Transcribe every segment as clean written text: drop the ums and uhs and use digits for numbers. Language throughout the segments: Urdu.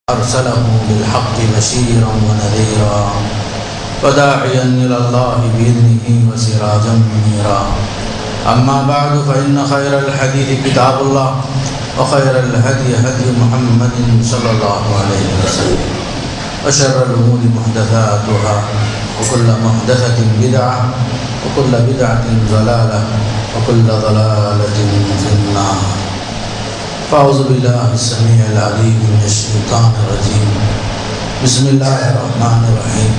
أرسله بالحق بشيرا ونذيرا وداعيا إلى الله بإذنه وسراجا منيرا. أما بعد فإن خير الحديث كتاب الله وخير الهدي هدي محمد صلى الله عليه وسلم وشر الأمور محدثاتها وكل محدثة بدعة وكل بدعة ضلالة وكل ضلالة في النار. فأعوذ بالله السميع العليم من الشيطان الرجيم. بسم الله الرحمن الرحيم.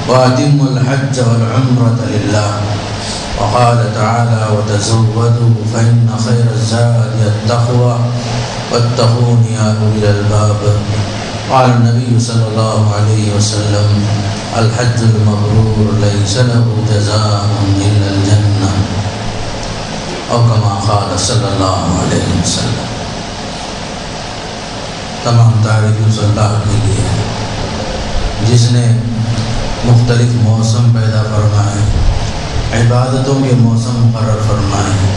وأتموا الحج والعمرة لله. وقال تعالى وتزودوا فإن خير الزاد التقوى واتقون يا أولي الألباب. قال النبي صلى الله عليه وسلم الحج المبرور ليس له جزاء إلا الجنة او كما قال صلی اللہ علیہ وسلم. تمام تعریف اس اللہ کے لیے جس نے مختلف موسم پیدا فرمائے، عبادتوں کے موسم مقرر فرمائے،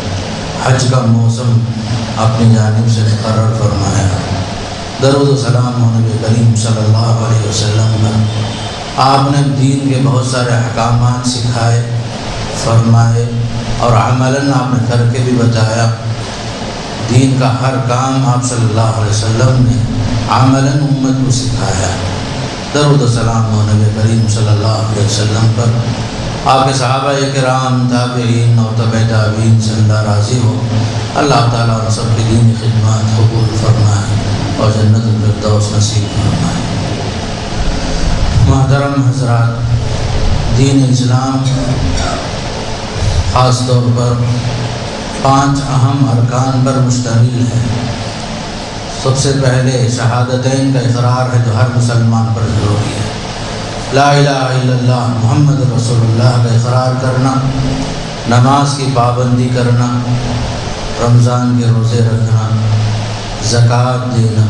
حج کا موسم اپنی جانب سے مقرر فرمایا. درود و سلام نبی کریم صلی اللہ علیہ وسلم پر. آپ نے دین کے بہت سارے احکامات سکھائے، فرمائے اور عملاً آپ نے کر کے بھی بتایا. دین کا ہر کام آپ صلی اللہ علیہ وسلم نے عملاً امت کو سکھایا. درود و سلام نبی کریم صلی اللہ علیہ وسلم پر. آپ کے صحابہ کرام، تابعین اور تبع تابعین سے اللہ راضی ہو. اللہ تعالیٰ ان سب کی دینی خدمات قبول فرمائے اور جنت الفردوس نصیب فرمائے. محترم حضرات، دین اسلام خاص طور پر 5 اہم ارکان پر مشتمل ہے. سب سے پہلے شہادتین کا اقرار ہے جو ہر مسلمان پر ضروری ہے. لا الہ الا اللہ محمد رسول اللہ کا اقرار کرنا، نماز کی پابندی کرنا، رمضان کے روزے رکھنا، زکوٰۃ دینا،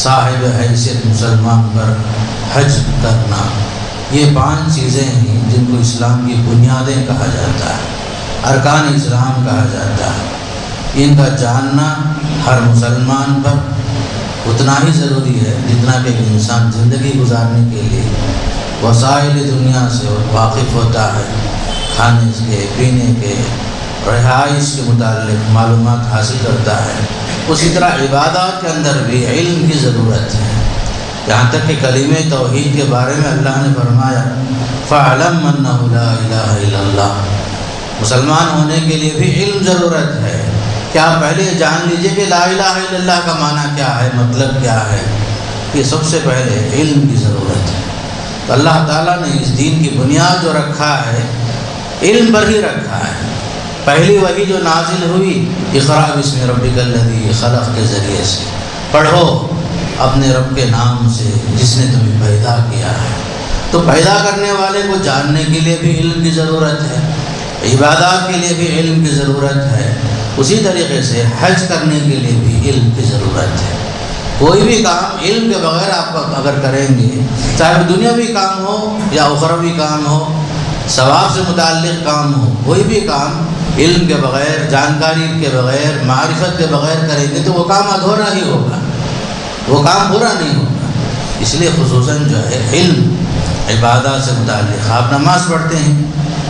صاحب حیثیت مسلمان پر حج کرنا. یہ 5 چیزیں ہیں جن کو اسلام کی بنیادیں کہا جاتا ہے، ارکان اسلام کہا جاتا ہے. ان کا جاننا ہر مسلمان پر اتنا ہی ضروری ہے جتنا کہ ایک انسان زندگی گزارنے کے لیے وسائل دنیا سے واقف ہوتا ہے، کھانے کے، پینے کے، رہائش کے متعلق معلومات حاصل کرتا ہے. اسی طرح عبادات کے اندر بھی علم کی ضرورت ہے. یہاں تک کہ کلمہ توحید کے بارے میں اللہ نے فرمایا فَعْلَمْ أَنَّهُ لَا إِلَٰهَ إِلَّا اللَّهُ. مسلمان ہونے کے لیے بھی علم ضرورت ہے. کیا پہلے جان لیجئے کہ لا الہ الا اللہ کا معنی کیا ہے، مطلب کیا ہے. یہ سب سے پہلے علم کی ضرورت ہے. تو اللہ تعالیٰ نے اس دین کی بنیاد جو رکھا ہے علم پر ہی رکھا ہے. پہلی وحی جو نازل ہوئی اقرأ بسم ربک الذی خلق کے ذریعے سے، پڑھو اپنے رب کے نام سے جس نے تمہیں پیدا کیا ہے. تو پیدا کرنے والے کو جاننے کے لیے بھی علم کی ضرورت ہے، عبادات کے لیے بھی علم کی ضرورت ہے. اسی طریقے سے حج کرنے کے لیے بھی علم کی ضرورت ہے. کوئی بھی کام علم کے بغیر آپ اگر کریں گے، چاہے دنیاوی کام ہو یا اخروی کام ہو، ثواب سے متعلق کام ہو، کوئی بھی کام علم کے بغیر، جانکاری کے بغیر، معرفت کے بغیر کریں گے تو وہ کام ادھورا ہی ہوگا، وہ کام پورا نہیں ہوگا. اس لیے خصوصاً جو ہے علم عبادات سے متعلق. آپ نماز پڑھتے ہیں،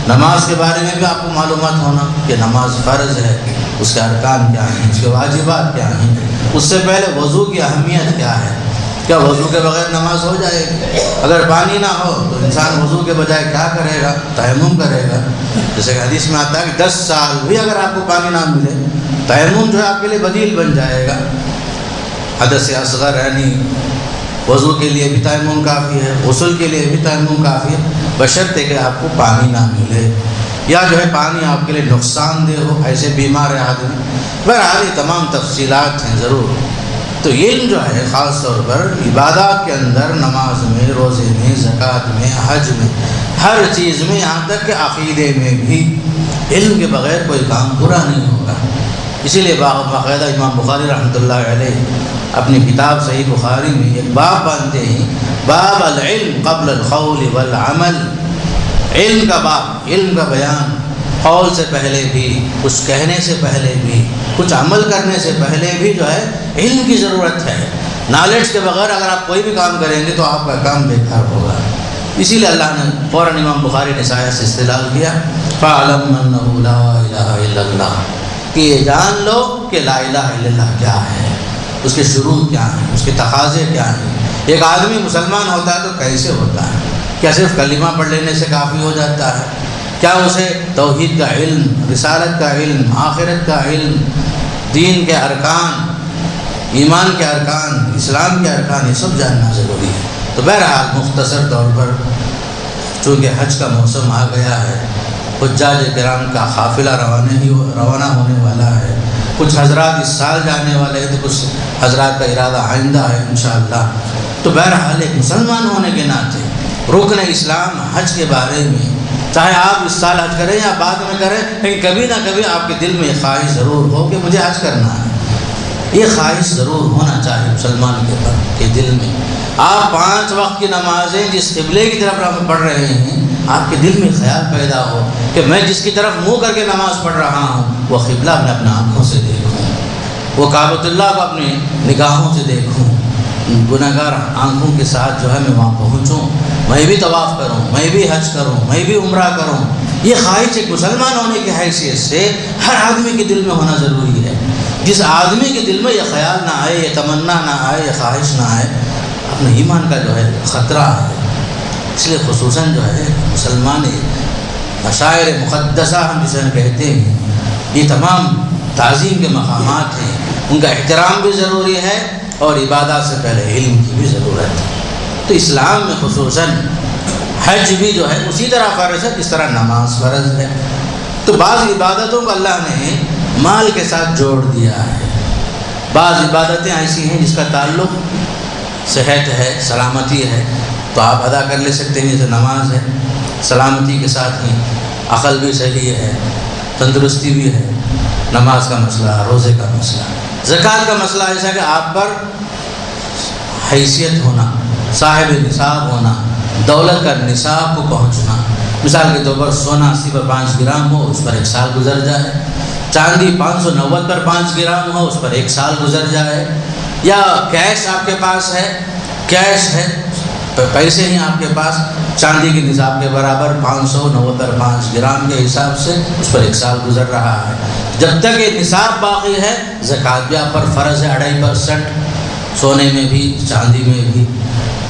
نماز کے بارے میں بھی آپ کو معلومات ہونا کہ نماز فرض ہے، اس کے ارکان کیا ہیں، اس کے واجبات کیا ہیں. اس سے پہلے وضو کی اہمیت کیا ہے. کیا وضو کے بغیر نماز ہو جائے گی؟ اگر پانی نہ ہو تو انسان وضو کے بجائے کیا کرے گا؟ تیمم کرے گا. جیسے کہ حدیث میں آتا ہے کہ 10 سال بھی اگر آپ کو پانی نہ ملے، تیمم جو ہے آپ کے لیے بدیل بن جائے گا. حدث اصغر یعنی وضو کے لیے بھی تیمم کافی ہے، غسل کے لیے بھی تیمم کافی ہے، بشرطے کہ آپ کو پانی نہ ملے یا جو ہے پانی آپ کے لیے نقصان دہ ہو، ایسے بیمار ہے آدمی. بہرحال یہ تمام تفصیلات ہیں ضرور. تو علم جو ہے خاص طور پر عبادات کے اندر، نماز میں، روزے میں، زکوٰۃ میں، حج میں، ہر چیز میں، یہاں تک کہ عقیدے میں بھی علم کے بغیر کوئی کام پورا نہیں ہوگا. اسی لیے باقاعدہ امام بخاری رحمۃ اللہ علیہ اپنی کتاب صحیح بخاری میں ایک باب باندھتے ہیں، باب العلم قبل القول والعمل. علم کا باب، علم کا بیان، قول سے پہلے بھی، کچھ کہنے سے پہلے بھی، کچھ عمل کرنے سے پہلے بھی جو ہے علم کی ضرورت ہے. نالج کے بغیر اگر آپ کوئی بھی کام کریں گے تو آپ کا کام بیکار ہوگا۔ اسی لیے اللہ نے فوراً امام بخاری نے آیت سے استدلال کیا فَاعْلَمْ أَنَّهُ لَا إِلَٰهَ إِلَّا اللَّهُ، کہ یہ جان لو کہ لا الہ الا اللہ کیا ہے، اس کے شروع کیا ہیں، اس کے تقاضے کیا ہیں۔ ایک آدمی مسلمان ہوتا ہے تو کیسے ہوتا ہے؟ کیا صرف کلمہ پڑھ لینے سے کافی ہو جاتا ہے؟ کیا اسے توحید کا علم، رسالت کا علم، آخرت کا علم، دین کے ارکان، ایمان کے ارکان، اسلام کے ارکان، یہ سب جاننا ضروری ہے۔ تو بہرحال مختصر طور پر چونکہ حج کا موسم آ گیا ہے، حجاج کرام کا قافلہ روانہ ہونے والا ہے، کچھ حضرات اس سال جانے والے ہیں تو کچھ حضرات کا ارادہ آئندہ ہے انشاءاللہ۔ تو بہرحال ایک مسلمان ہونے کے ناطے رکن اسلام حج کے بارے میں، چاہے آپ اس سال حج کریں یا بعد میں کریں، لیکن کبھی نہ کبھی آپ کے دل میں یہ خواہش ضرور ہو کہ مجھے حج کرنا ہے۔ یہ خواہش ضرور ہونا چاہیے مسلمان کے دل میں۔ آپ 5 وقت کی نمازیں جس قبلے کی طرف پڑھ رہے ہیں، آپ کے دل میں خیال پیدا ہو کہ میں جس کی طرف منہ کر کے نماز پڑھ رہا ہوں وہ قبلہ میں اپنے آنکھوں سے دیکھوں، وہ کعبۃ اللہ کو اپنی نگاہوں سے دیکھوں، گنہگار آنکھوں کے ساتھ جو ہے میں وہاں پہنچوں، میں بھی طواف کروں، میں بھی حج کروں، میں بھی عمرہ کروں۔ یہ خواہش ایک مسلمان ہونے کی حیثیت سے ہر آدمی کے دل میں ہونا ضروری ہے۔ جس آدمی کے دل میں یہ خیال نہ آئے، یہ تمنا نہ آئے، یہ خواہش نہ آئے، اپنے ایمان کا جو ہے خطرہ ہے۔ اس لیے خصوصاً جو ہے مسلمان مشاعر مقدسہ ہم جسے کہتے ہیں، یہ تمام تعظیم کے مقامات ہیں، ان کا احترام بھی ضروری ہے اور عبادات سے پہلے علم کی بھی ضرورت ہے۔ تو اسلام میں خصوصاً حج بھی جو ہے اسی طرح فرض ہے جس طرح نماز فرض ہے۔ تو بعض عبادتوں کو اللہ نے مال کے ساتھ جوڑ دیا ہے، بعض عبادتیں ایسی ہیں جس کا تعلق صحت ہے، سلامتی ہے، تو آپ ادا کر لے سکتے ہیں، جیسے نماز ہے، سلامتی کے ساتھ ہی عقل بھی صحیح ہے، تندرستی بھی ہے، نماز کا مسئلہ، روزے کا مسئلہ، زکوٰۃ کا مسئلہ ایسا کہ آپ پر حیثیت ہونا، صاحب نصاب ہونا، دولت کا نصاب کو پہنچنا۔ مثال کے طور پر سونا 80 پر 5 گرام ہو، اس پر 1 سال گزر جائے، چاندی 590 پر 5 گرام ہو، اس پر 1 سال گزر جائے، یا کیش آپ کے پاس ہے، کیش ہے، پیسے ہیں آپ کے پاس چاندی کے نصاب کے برابر 590 پر 5 گرام کے حساب سے، اس پر 1 سال گزر رہا ہے۔ جب تک یہ نصاب باقی ہے زکوٰۃ بھی آپ پر فرض ہے 2.5%، سونے میں بھی، چاندی میں بھی۔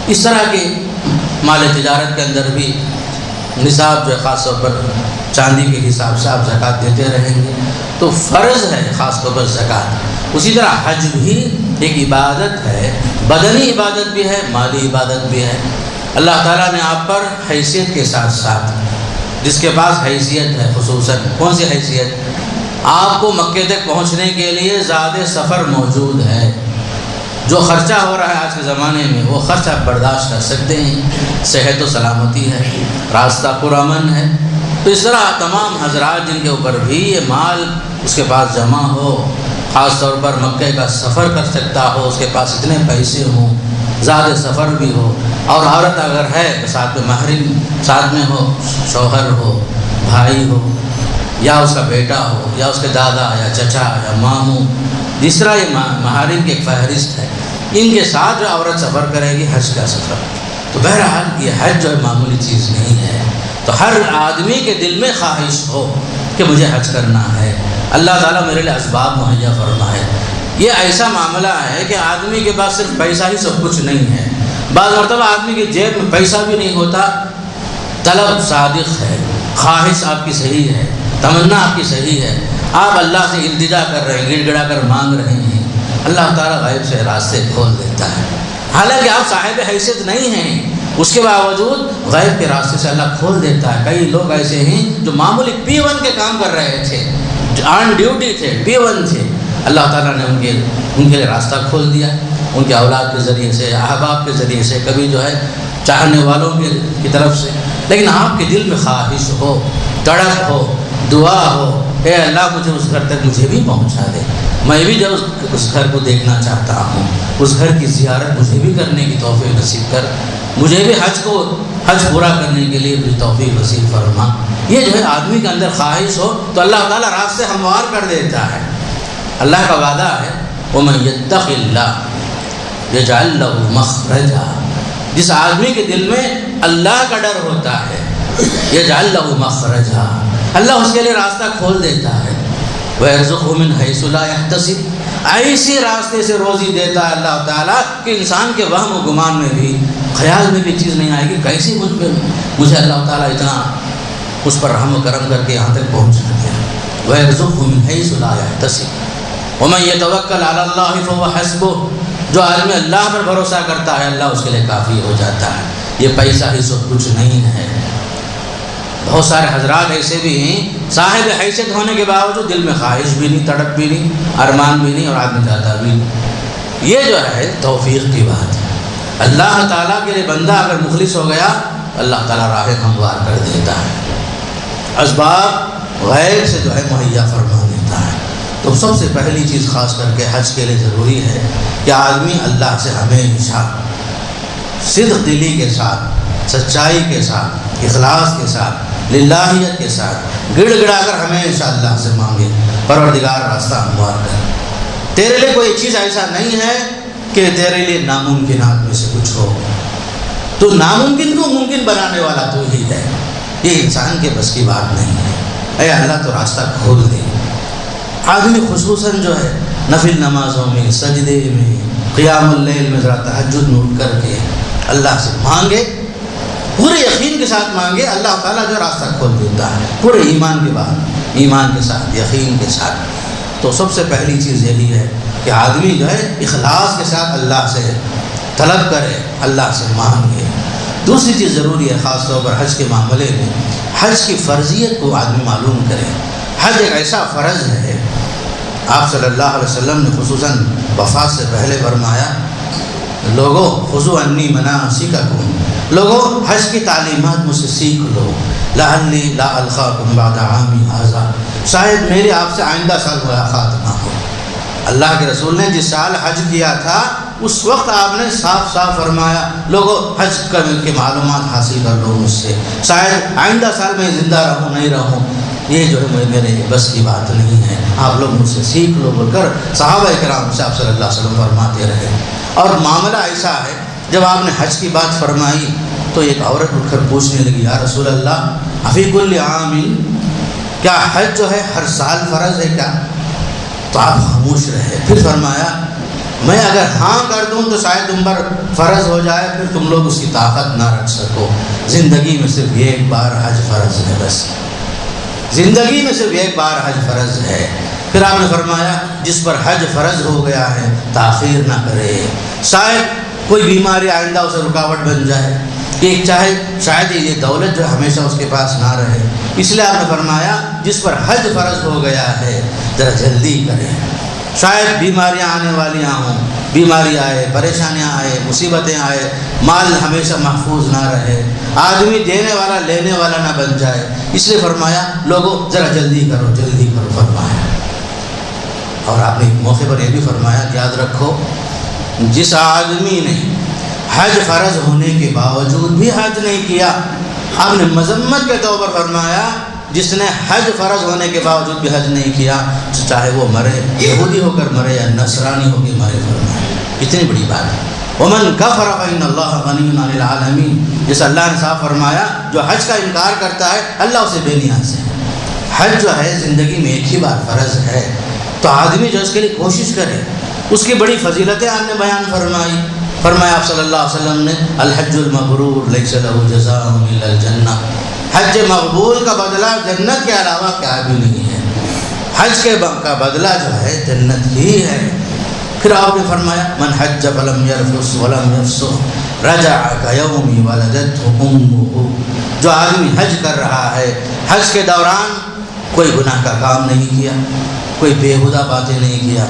اس طرح کے مال تجارت کے اندر بھی نصاب جو ہے خاص طور پر چاندی کے حساب سے آپ زکوٰۃ دیتے رہیں گے، تو فرض ہے خاص طور پر زکوٰۃ۔ اسی طرح حج بھی ایک عبادت ہے، بدنی عبادت بھی ہے، مالی عبادت بھی ہے۔ اللہ تعالیٰ نے آپ پر حیثیت کے ساتھ ساتھ، جس کے پاس حیثیت ہے، خصوصاً کون سی حیثیت؟ آپ کو مکے تک پہنچنے کے لیے زیادہ سفر موجود ہے، جو خرچہ ہو رہا ہے آج کے زمانے میں وہ خرچ آپ برداشت کر سکتے ہیں، صحت و سلامتی ہے، راستہ پرامن ہے۔ تو اس طرح تمام حضرات جن کے اوپر بھی یہ مال اس کے پاس جمع ہو، خاص طور پر مکے کا سفر کر سکتا ہو، اس کے پاس اتنے پیسے ہوں، زیادہ سفر بھی ہو، اور عورت اگر ہے تو ساتھ میں محرم ساتھ میں ہو، شوہر ہو، بھائی ہو، یا اس کا بیٹا ہو، یا اس کے دادا یا چچا یا ماموں، جس طرح یہ محارم کی ایک فہرست ہے، ان کے ساتھ جو عورت سفر کرے گی حج کا سفر۔ تو بہرحال یہ حج جو ہے معمولی چیز نہیں ہے۔ تو ہر آدمی کے دل میں خواہش ہو کہ مجھے حج کرنا ہے، اللہ تعالیٰ میرے لیے اسباب مہیا فرمائے۔ یہ ایسا معاملہ ہے کہ آدمی کے پاس صرف پیسہ ہی سب کچھ نہیں ہے، بعض مرتبہ آدمی کی جیب میں پیسہ بھی نہیں ہوتا، طلب صادق ہے، خواہش آپ کی صحیح ہے، تمنا آپ کی صحیح ہے، آپ اللہ سے التجا کر رہے ہیں، گڑ گڑا کر مانگ رہے ہیں، اللہ تعالیٰ غیب سے راستے کھول دیتا ہے۔ حالانکہ آپ صاحب حیثیت نہیں ہیں، اس کے باوجود غیب کے راستے سے اللہ کھول دیتا ہے۔ کئی لوگ ایسے ہیں جو معمولی P1 کے کام کر رہے تھے، آن ڈیوٹی تھے، P1 تھے، اللہ تعالیٰ نے ان کے لیے راستہ کھول دیا، ان کے اولاد کے ذریعے سے، احباب کے ذریعے سے، کبھی جو ہے چاہنے والوں کی طرف سے۔ لیکن آپ کے دل میں خواہش ہو، تڑپ ہو، دعا ہو، اے اللہ مجھے اس گھر تک مجھے بھی پہنچا دے، میں بھی جب اس گھر کو دیکھنا چاہتا ہوں، اس گھر کی زیارت مجھے بھی کرنے کی توفیق نصیب کر، مجھے بھی حج پورا کرنے کے لیے مجھے توفیق نصیب فرما۔ یہ جو ہے آدمی کے اندر خواہش ہو تو اللہ تعالیٰ راستے ہموار کر دیتا ہے۔ اللہ کا وعدہ ہے وَمَن يَتَّقِ اللَّهَ یجعل لہ مخرجا، جس آدمی کے دل میں اللہ کا ڈر ہوتا ہے، یجعل لہ مخرجا، اللہ اس کے لیے راستہ کھول دیتا ہے، وَيَرْزُقْهُ مِنْ حَيْثُ لَا يَحْتَسِبُ، ایسی راستے سے روزی دیتا ہے اللہ تعالیٰ کہ انسان کے وہم و گمان میں بھی، خیال میں بھی چیز نہیں آئے گی کیسے مجھے اللہ تعالیٰ اتنا اس پر رحم و کرم کر کے یہاں تک پہنچا دیا۔ وَيَرْزُقْهُ مِنْ حَيْثُ لَا يَحْتَسِبُ وَمَنْ يَتَوَكَّلْ عَلَى اللَّهِ فَهُوَ حَسْبُهُ، جو آدمی اللہ پر بھروسہ کرتا ہے اللہ اس کے لیے کافی ہو جاتا ہے۔ یہ پیسہ ہی سب کچھ نہیں ہے۔ بہت سارے حضرات ایسے بھی ہیں صاحب حیثیت ہونے کے باوجود دل میں خواہش بھی نہیں، تڑپ بھی نہیں، ارمان بھی نہیں، اور آدمی چاہتا بھی نہیں۔ یہ جو ہے توفیق کی بات ہے۔ اللہ تعالیٰ کے لیے بندہ اگر مخلص ہو گیا اللہ تعالیٰ راہ ہموار کر دیتا ہے، اسباب غیر سے جو ہے مہیا فرما دیتا ہے۔ تو سب سے پہلی چیز خاص کر کے حج کے لیے ضروری ہے کہ آدمی اللہ سے ہمیشہ صدق دلی کے ساتھ، سچائی کے ساتھ، اخلاص کے ساتھ، للہیت کے ساتھ گڑ گڑا کر ہمیشہ اللہ سے مانگے، پروردگار راستہ ہموار کر۔ تیرے لیے کوئی چیز ایسا نہیں ہے کہ تیرے لیے ناممکنات میں سے کچھ ہو، تو ناممکن کو ممکن بنانے والا تو ہی ہے، یہ انسان کے بس کی بات نہیں ہے۔ اے اللہ تو راستہ کھول دے۔ آدمی خصوصاً جو ہے نفل نمازوں میں، سجدے میں، قیام اللیل میں ذرا تہجد میں اٹھ کر کے اللہ سے مانگے، پورے یقین کے ساتھ مانگے، اللہ تعالیٰ جو راستہ کھول دیتا ہے، پورے ایمان کے بعد، ایمان کے ساتھ، یقین کے ساتھ۔ تو سب سے پہلی چیز یہی ہے کہ آدمی جو ہے اخلاص کے ساتھ اللہ سے طلب کرے، اللہ سے مانگے۔ دوسری چیز ضروری ہے خاص طور پر حج کے معاملے میں، حج کی فرضیت کو آدمی معلوم کرے۔ حج ایک ایسا فرض ہے، آپ صلی اللہ علیہ وسلم نے خصوصاً وفات سے پہلے فرمایا، لوگوں خذوا عنی مناسککم، لوگوں حج کی تعلیمات مجھ سے سیکھ لو، لعلی لا القاکم بعد عامی ھذا، شاید میری آپ سے آئندہ سال ملاقات نہ ہو۔ اللہ کے رسول نے جس سال حج کیا تھا اس وقت آپ نے صاف صاف فرمایا، لوگوں حج کے معلومات حاصل کر لو مجھ سے، شاید آئندہ سال میں زندہ رہوں نہیں رہوں، یہ جو ہے میرے بس کی بات نہیں ہے، آپ لوگ مجھ سے سیکھ لو بول کر صحابہ کرام سے آپ صلی اللہ علیہ وسلم فرماتے رہے۔ اور معاملہ ایسا ہے جب آپ نے حج کی بات فرمائی تو ایک عورت اٹھ کر پوچھنے لگی، یا رسول اللہ افی کل عام، کیا حج جو ہے ہر سال فرض ہے کیا؟ تو آپ خاموش رہے۔ پھر فرمایا، میں اگر ہاں کر دوں تو شاید تم پر فرض ہو جائے، پھر تم لوگ اس کی طاقت نہ رکھ سکو، زندگی میں صرف ایک بار حج فرض ہے، بس زندگی میں صرف ایک بار حج فرض ہے۔ پھر آپ نے فرمایا جس پر حج فرض ہو گیا ہے تاخیر نہ کرے، شاید کوئی بیماری آئندہ اسے رکاوٹ بن جائے، کہ شاید یہ دولت جو ہمیشہ اس کے پاس نہ رہے، اس لیے آپ نے فرمایا جس پر حج فرض ہو گیا ہے ذرا جلدی کرے، شاید بیماریاں آنے والیاں ہوں، بیماری آئے، پریشانیاں آئے، مصیبتیں آئے، مال ہمیشہ محفوظ نہ رہے، آدمی دینے والا لینے والا نہ بن جائے، اس لیے فرمایا لوگوں ذرا جلدی کرو فرمایا۔ اور آپ نے ایک موقع پر یہ بھی فرمایا، یاد رکھو جس آدمی نے حج فرض ہونے کے باوجود بھی حج نہیں کیا، آپ نے مذمت کے طور پر فرمایا جس نے حج فرض ہونے کے باوجود بھی حج نہیں کیا، چاہے وہ مرے یہودی ہو کر مرے یا نصرانی ہو کے مرے، فرمایا اتنی بڑی بات ہے۔ ومن کفر فإن اللہ غنی عن العالمین، جس اللہ نے صاف فرمایا جو حج کا انکار کرتا ہے اللہ اسے بے نیاز ہے۔ حج جو ہے زندگی میں ایک ہی بار فرض ہے، تو آدمی جو اس کے لیے کوشش کرے، اس کی بڑی فضیلتیں آپ نے بیان فرمایا آپ صلی اللہ علیہ وسلم نے، الحج المبرور لیس لہ جزاء الا الجنہ، حج مقبول کا بدلہ جنت کے علاوہ کیا بھی نہیں ہے، حج کا بدلہ جو ہے جنت ہی ہے۔ پھر آپ نے فرمایا من حج فلم یرفث ولم یفسق رجع کیوم ولدتہ امہ، جو آدمی حج کر رہا ہے حج کے دوران کوئی گناہ کا کام نہیں کیا، کوئی بیہودہ باتیں نہیں کیا،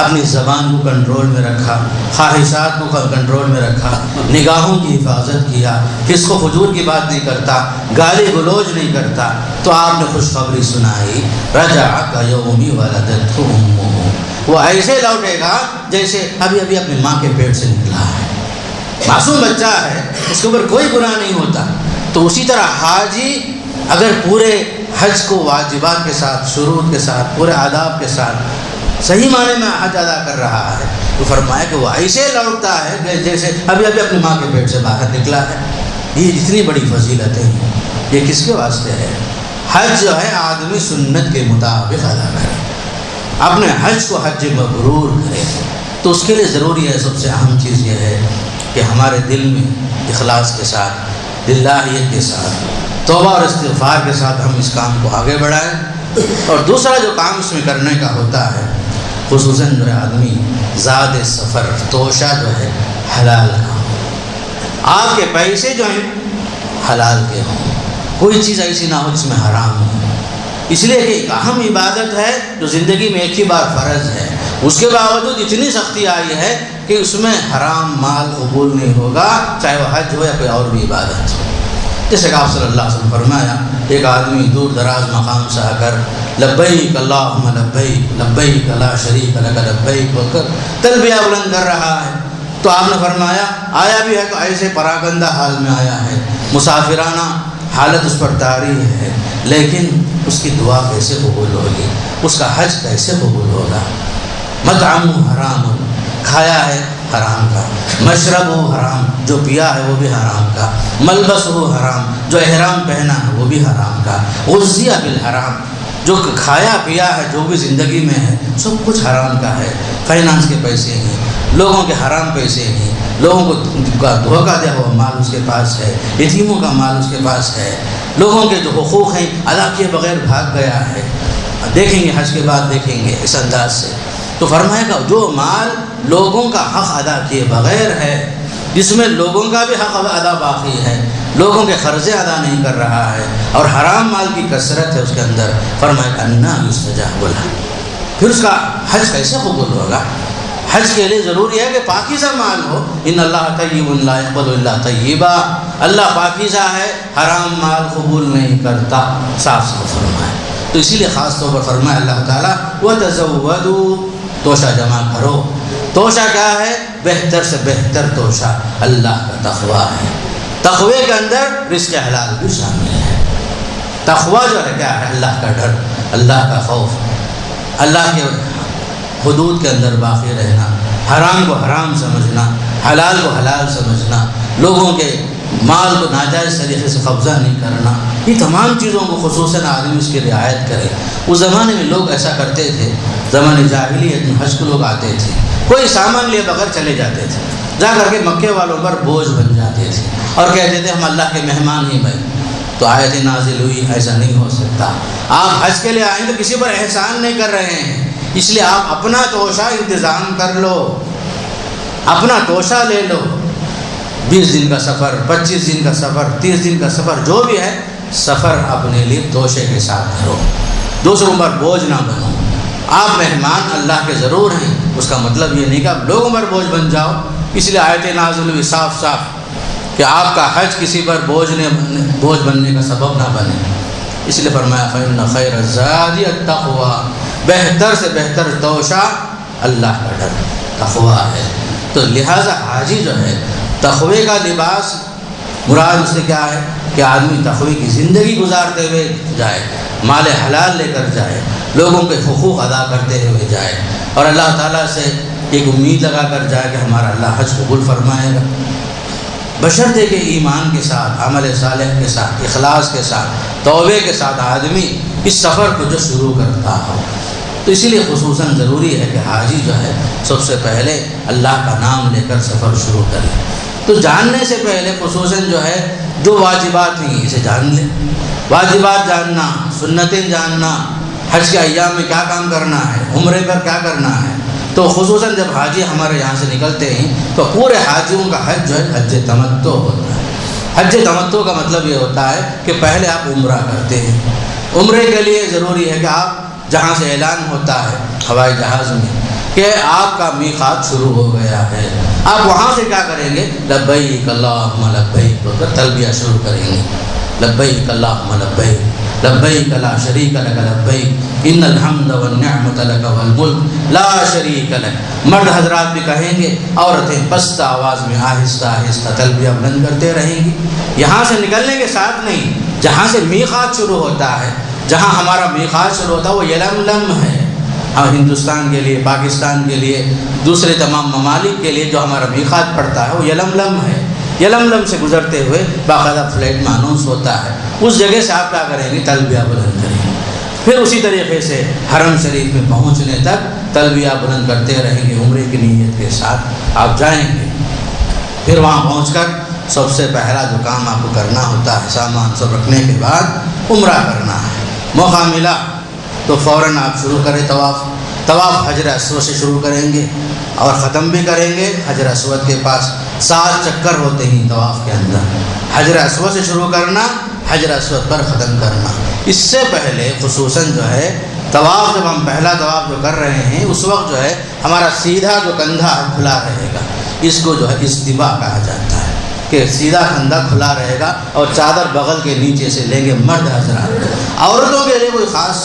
اپنی زبان کو کنٹرول میں رکھا، خواہشات کو کنٹرول میں رکھا، نگاہوں کی حفاظت کیا، فسق و فجور کی بات نہیں کرتا، گالی گلوچ نہیں کرتا، تو آپ نے خوشخبری سنائی، رجع کیوم ولدتہ امہ، وہ ایسے لوٹے گا جیسے ابھی اپنی ماں کے پیٹ سے نکلا ہے، معصوم بچہ ہے، اس کے اوپر کوئی گناہ نہیں ہوتا۔ تو اسی طرح حاجی اگر پورے حج کو واجبات کے ساتھ، شروط کے ساتھ، پورے آداب کے ساتھ صحیح معنی میں حج ادا کر رہا ہے، تو فرمایا کہ وہ ایسے لوٹتا ہے کہ جیسے ابھی اپنی ماں کے پیٹ سے باہر نکلا ہے۔ یہ اتنی بڑی فضیلتیں ہیں، یہ کس کے واسطے ہے؟ حج جو ہے آدمی سنت کے مطابق ادا کرے، اپنے حج کو حج مبرور کرے۔ تو اس کے لیے ضروری ہے، سب سے اہم چیز یہ ہے کہ ہمارے دل میں اخلاص کے ساتھ، للہیت کے ساتھ، توبہ اور استغفار کے ساتھ ہم اس کام کو آگے بڑھائیں۔ اور دوسرا جو کام اس میں کرنے کا ہوتا ہے، خصوصاً جو آدمی زاد سفر، توشہ جو ہے حلال کا ہو، آپ کے پیسے جو ہیں حلال کے ہوں، کوئی چیز ایسی نہ ہو جس میں حرام ہو۔ اس لیے کہ ایک اہم عبادت ہے جو زندگی میں ایک ہی بار فرض ہے، اس کے باوجود اتنی سختی آئی ہے کہ اس میں حرام مال قبول نہیں ہوگا، چاہے وہ حج ہو یا کوئی اور بھی عبادت ہو۔ جیسے کہ آپ صلی اللہ علیہ وسلم فرمایا، ایک آدمی دور دراز مقام سے آ کر لبیک اللہم لبیک لبیک لا شریک لک لبیک بول کر تلبیہ بلند کر رہا ہے، تو آپ نے فرمایا آیا بھی ہے تو ایسے پراگندہ حال میں آیا ہے، مسافرانہ حالت اس پر طاری ہے، لیکن اس کی دعا کیسے قبول ہوگی، اس کا حج کیسے قبول ہوگا؟ مطعم حرام، کھایا ہے حرام کا، مشرب ہو حرام، جو پیا ہے وہ بھی حرام کا، ملبس ہو حرام، جو احرام پہنا ہے وہ بھی حرام کا، غذی بالحرام، جو کھایا پیا ہے جو بھی زندگی میں ہے سب کچھ حرام کا ہے، فائنانس کے پیسے ہیں، لوگوں کے حرام پیسے ہیں، لوگوں کو دھوکہ دیا ہوا مال اس کے پاس ہے، یتیموں کا مال اس کے پاس ہے، لوگوں کے جو حقوق ہیں ادا کیے بغیر بھاگ گیا ہے۔ دیکھیں گے حج کے بعد دیکھیں گے اس انداز سے، تو فرمائے گا جو مال لوگوں کا حق ادا کیے بغیر ہے، جس میں لوگوں کا بھی حق ادا باقی ہے، لوگوں کے قرضے ادا نہیں کر رہا ہے اور حرام مال کی کثرت ہے اس کے اندر، فرمائے گا انا یستجاب لہ، پھر اس کا حج کیسے قبول ہوگا؟ حج کے لیے ضروری ہے کہ پاکیزہ مال ہو، ان اللہ طیب لا یقبل الا طیبا، اللہ پاکیزہ ہے، حرام مال قبول نہیں کرتا، صاف صاف فرمائے۔ تو اسی لیے خاص طور پر فرمایا اللہ تعالیٰ وَتَزَوَّدُوا، توشہ جمع کرو۔ توشہ کیا ہے؟ بہتر سے بہتر توشہ اللہ کا تقویٰ ہے، تقوی کے اندر رزق حلال بھی شامل ہے۔ تقویٰ جو ہے کیا ہے؟ اللہ کا ڈر، اللہ کا خوف، اللہ کے حدود کے اندر باقی رہنا، حرام کو حرام سمجھنا، حلال کو حلال سمجھنا، لوگوں کے مال کو ناجائز طریقے سے قبضہ نہیں کرنا، یہ تمام چیزوں کو خصوصاً آدمی اس کی رعایت کرے۔ اس زمانے میں لوگ ایسا کرتے تھے، زمانے جاہلیت میں حج کو لوگ آتے تھے، کوئی سامان لیے بغیر چلے جاتے تھے، جا کر کے مکے والوں پر بوجھ بن جاتے تھے اور کہتے تھے ہم اللہ کے مہمان ہی بھائی۔ تو آیت نازل ہوئی ایسا نہیں ہو سکتا، آپ حج کے لیے آئیں تو کسی پر احسان نہیں کر رہے ہیں، اس لیے آپ اپنا توشہ انتظام کر لو، اپنا توشہ لے لو، 20 دن کا سفر، 25 دن کا سفر، 30 دن کا سفر، جو بھی ہے سفر اپنے لیے توشے کے ساتھ کرو، دوسروں پر بوجھ نہ بنو۔ آپ مہمان اللہ کے ضرور ہیں، اس کا مطلب یہ نہیں کہ آپ لوگوں پر بوجھ بن جاؤ، اس لیے آیت نازل ہوئی صاف صاف کہ آپ کا حج کسی پر بوجھ بننے کا سبب نہ بنے، اس لیے فرمایا فإن خیر الزاد التقویٰ، بہتر سے بہتر توشہ اللہ کا ڈر، تقویٰ ہے۔ تو لہٰذا حاجی جو ہے تقوی کا لباس مراد اس سے کیا ہے کہ آدمی تقوی کی زندگی گزارتے ہوئے جائے، مال حلال لے کر جائے، لوگوں کے حقوق ادا کرتے ہوئے جائے، اور اللہ تعالیٰ سے ایک امید لگا کر جائے کہ ہمارا اللہ حج قبول فرمائے گا، بشرطے کہ ایمان کے ساتھ، عمل صالح کے ساتھ، اخلاص کے ساتھ، توبے کے ساتھ آدمی اس سفر کو جو شروع کرتا ہو۔ تو اسی لیے خصوصاً ضروری ہے کہ حاجی جو ہے سب سے پہلے اللہ کا نام لے کر سفر شروع کرے۔ تو جاننے سے پہلے خصوصاً جو ہے جو واجبات ہیں اسے جان لیں، واجبات جاننا، سنتیں جاننا، حج کے ایام میں کیا کام کرنا ہے، عمرے پر کیا کرنا ہے۔ تو خصوصاً جب حاجی ہمارے یہاں سے نکلتے ہیں تو پورے حاجیوں کا حج جو ہے حج تمتع ہوتا ہے۔ حج تمتع کا مطلب یہ ہوتا ہے کہ پہلے آپ عمرہ کرتے ہیں، عمرے کے لیے ضروری ہے کہ آپ جہاں سے اعلان ہوتا ہے ہوائی جہاز میں کہ آپ کا میقات شروع ہو گیا ہے، آپ وہاں سے کیا کریں گے؟ لبیک اللہم لبیک بول کر تلبیہ شروع کریں گے، لبیک اللہم لبیک لبیک لا شریک لک لبیک ان الحمد والنعمت لک والملک لا شریک لک۔ مرد حضرات بھی کہیں گے، عورتیں پست آواز میں آہستہ آہستہ تلبیہ بلند کرتے رہیں گی، یہاں سے نکلنے کے ساتھ نہیں، جہاں سے میقات شروع ہوتا ہے، جہاں ہمارا میقات شروع ہوتا ہے وہ یلملم ہے، ہندوستان کے لیے، پاکستان کے لیے، دوسرے تمام ممالک کے لیے جو ہمارا میقات پڑتا ہے وہ یلملم ہے۔ یلملم سے گزرتے ہوئے باقاعدہ فلائٹ میں اناؤنس ہوتا ہے، اس جگہ سے آپ کیا کریں گے؟ تلبیہ بلند کریں گے۔ پھر اسی طریقے سے حرم شریف میں پہنچنے تک تلبیہ بلند کرتے رہیں گے، عمرے کی نیت کے ساتھ آپ جائیں گے۔ پھر وہاں پہنچ کر سب سے پہلا جو کام آپ کو کرنا ہوتا ہے، سامان سب رکھنے کے بعد عمرہ کرنا ہے۔ موقع ملا تو فوراً آپ شروع کریں طواف حجر اسود سے شروع کریں گے اور ختم بھی کریں گے حجر اسود کے پاس۔ 7 چکر ہوتے ہیں طواف کے اندر، حجر اسود سے شروع کرنا، حجر اسود پر ختم کرنا۔ اس سے پہلے خصوصاً جو ہے طواف، جب ہم پہلا طواف جو کر رہے ہیں اس وقت جو ہے ہمارا سیدھا جو کندھا کھلا رہے گا، اس کو جو ہے استوا کہا جاتا ہے کہ سیدھا کندھا کھلا رہے گا، اور چادر بغل کے نیچے سے لیں گے مرد حضرات۔ عورتوں کے لیے کوئی خاص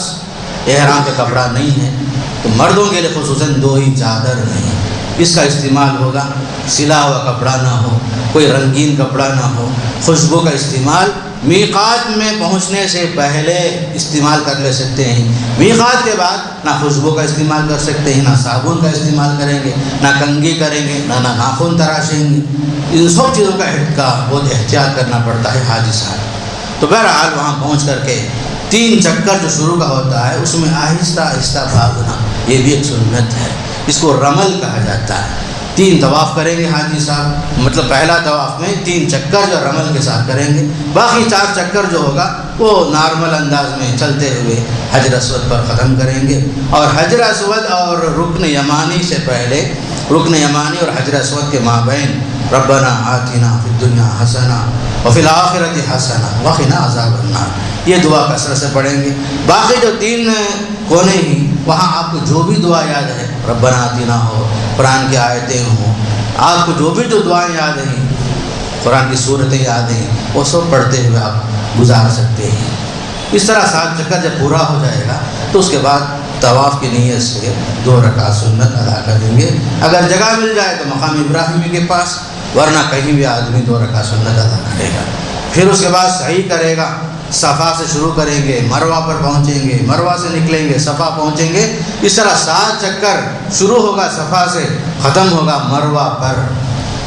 احرام کا کپڑا نہیں ہے، تو مردوں کے لیے خصوصاً 2 ہی چادر نہیں، اس کا استعمال ہوگا۔ سلا ہوا کپڑا نہ ہو، کوئی رنگین کپڑا نہ ہو۔ خوشبو کا استعمال میقات میں پہنچنے سے پہلے استعمال کر لے سکتے ہیں، میقات کے بعد نہ خوشبو کا استعمال کر سکتے ہیں، نہ صابن کا استعمال کریں گے، نہ کنگھی کریں گے، نہ ناخن تراشیں گے۔ ان سب چیزوں کا بہت احتیاط کرنا پڑتا ہے حاجی صاحب۔ تو بہرحال وہاں پہنچ کر کے 3 چکر جو شروع کا ہوتا ہے اس میں آہستہ آہستہ بھاگنا، یہ بھی ایک سنت ہے، اس کو رمل کہا جاتا ہے۔ 3 طواف کریں گے حاجی صاحب، مطلب پہلا طواف میں 3 چکر جو رمل کے ساتھ کریں گے، باقی 4 چکر جو ہوگا وہ نارمل انداز میں چلتے ہوئے حجر اسود پر ختم کریں گے۔ اور حجر اسود اور رکن یمانی سے پہلے، رکن یمانی اور حجر اسود کے مابین ربنا آتنا فی الدنیا حسنہ وفی الآخرۃ حسنہ وقنا عذاب النار، یہ دعا کثرت سے پڑھیں گے۔ باقی جو 3 کونے ہی وہاں آپ کو جو بھی دعا یاد ہے، ربنا آتنا ہو، قرآن کی آیتیں ہوں، آپ کو جو بھی جو دعائیں یاد ہیں، قرآن کی صورتیں یاد ہیں، وہ سب پڑھتے ہوئے آپ گزار سکتے ہیں۔ اس طرح 7 چکر جب پورا ہو جائے گا تو اس کے بعد طواف کی نیت سے 2 رکعت سنت ادا کر دیں گے۔ اگر جگہ مل جائے تو مقام ابراہیمی کے پاس، ورنہ کہیں بھی آدمی 2 رکعت سنت ادا کرے گا۔ پھر اس کے بعد سعی کرے گا، صفا سے شروع کریں گے، مروہ پر پہنچیں گے، مروہ سے نکلیں گے، صفا پہنچیں گے۔ اس طرح 7 چکر شروع ہوگا صفا سے، ختم ہوگا مروہ پر۔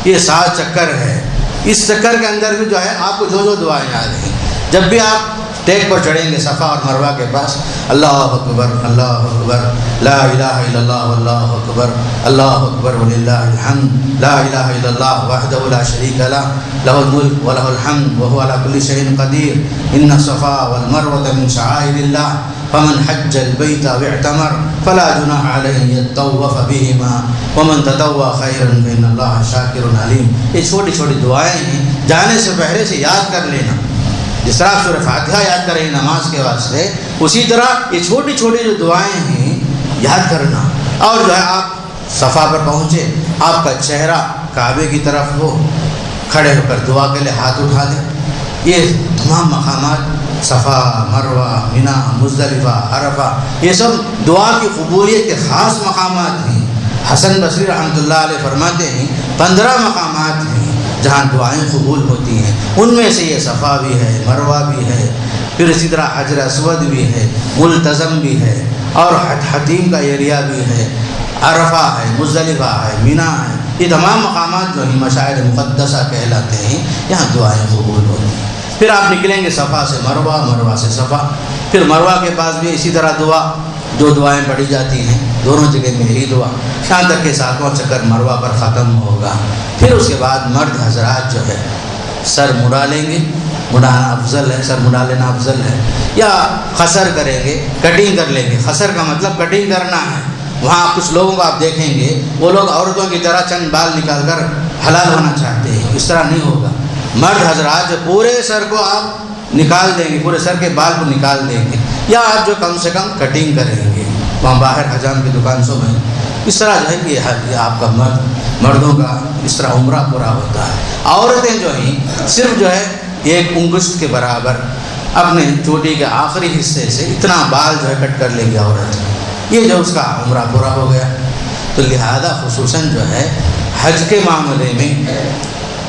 یہ 7 چکر ہے۔ اس چکر کے اندر بھی جو ہے آپ کو جو دعائیں یاد ہیں، جب بھی آپ ٹیک پر چڑھیں گے صفا اور مروہ کے پاس، اللہ اکبر اللہ اکبر لا الہ الا اللہ واللہ اکبر اللہ اکبر وللہ الحمد لا الہ الا اللہ وحدہ لا شریک لہ لہ الملک ولہ الحمد وہو علی کل شیء قدیر ان الصفا والمروة من شعائر اللہ فمن حج البیت واعتمر فلا جناح علیہ ان یطوف بہما ومن تطوع خیرا فإن اللہ شاکر علیم۔ یہ چھوٹی چھوٹی دعائیں ہیں، جانے سے پہلے سے یاد کر لینا۔ جس طرح آپ سورہ فاتحہ یاد کریں نماز کے واسطے، اسی طرح یہ چھوٹی چھوٹی جو دعائیں ہیں یاد کرنا۔ اور جو ہے آپ صفا پر پہنچے، آپ کا چہرہ کعبے کی طرف ہو، کھڑے ہو کر دعا کے لیے ہاتھ اٹھا دیں۔ یہ تمام مقامات صفا، مروہ، مینا، مزدلفہ، عرفہ، یہ سب دعا کی قبولیت کے خاص مقامات ہیں۔ حسن بصری رحمۃ اللہ علیہ فرماتے ہیں 15 مقامات ہیں جہاں دعائیں قبول ہوتی ہیں، ان میں سے یہ صفا بھی ہے، مروہ بھی ہے، پھر اسی طرح حجر اسود بھی ہے، ملتزم بھی ہے، اور حتیم کا ایریا بھی ہے، عرفہ ہے، مزدلفہ ہے، مینا ہے۔ یہ تمام مقامات جو ہیں مشاعر مقدسہ کہلاتے ہیں، یہاں دعائیں قبول ہوتی ہیں۔ پھر آپ نکلیں گے صفا سے مروہ، مروہ سے صفا، پھر مروہ کے پاس بھی اسی طرح دو دعائیں پڑھی جاتی ہیں، دونوں جگہ میں یہی دعا، یہاں تک کہ 7واں چکر مروہ پر ختم ہوگا۔ پھر اس کے بعد مرد حضرات جو ہے سر مڑا لیں گے، مڑانا افضل ہے، سر مڑا لینا افضل ہے، یا خسر کریں گے، کٹنگ کر لیں گے۔ خسر کا مطلب کٹنگ کرنا ہے۔ وہاں کچھ لوگوں کو آپ دیکھیں گے وہ لوگ عورتوں کی طرح چند بال نکال کر حلال ہونا چاہتے ہیں، اس طرح نہیں ہوگا۔ مرد حضرات جو پورے سر کو آپ نکال دیں گے، پورے سر کے بال کو نکال دیں گے، یا آپ جو کم سے کم کٹنگ کریں گے، وہاں باہر حجام کی دکان سب ہیں۔ اس طرح جو ہے یہ آپ کا مردوں کا اس طرح عمرہ پورا ہوتا ہے۔ عورتیں جو ہیں صرف جو ہے 1 انگشت کے برابر اپنے چوٹی کے آخری حصے سے اتنا بال جو ہے کٹ کر لیں گے عورت، یہ جو اس کا عمرہ پورا ہو گیا۔ تو لہذا خصوصاً جو ہے حج کے معاملے میں،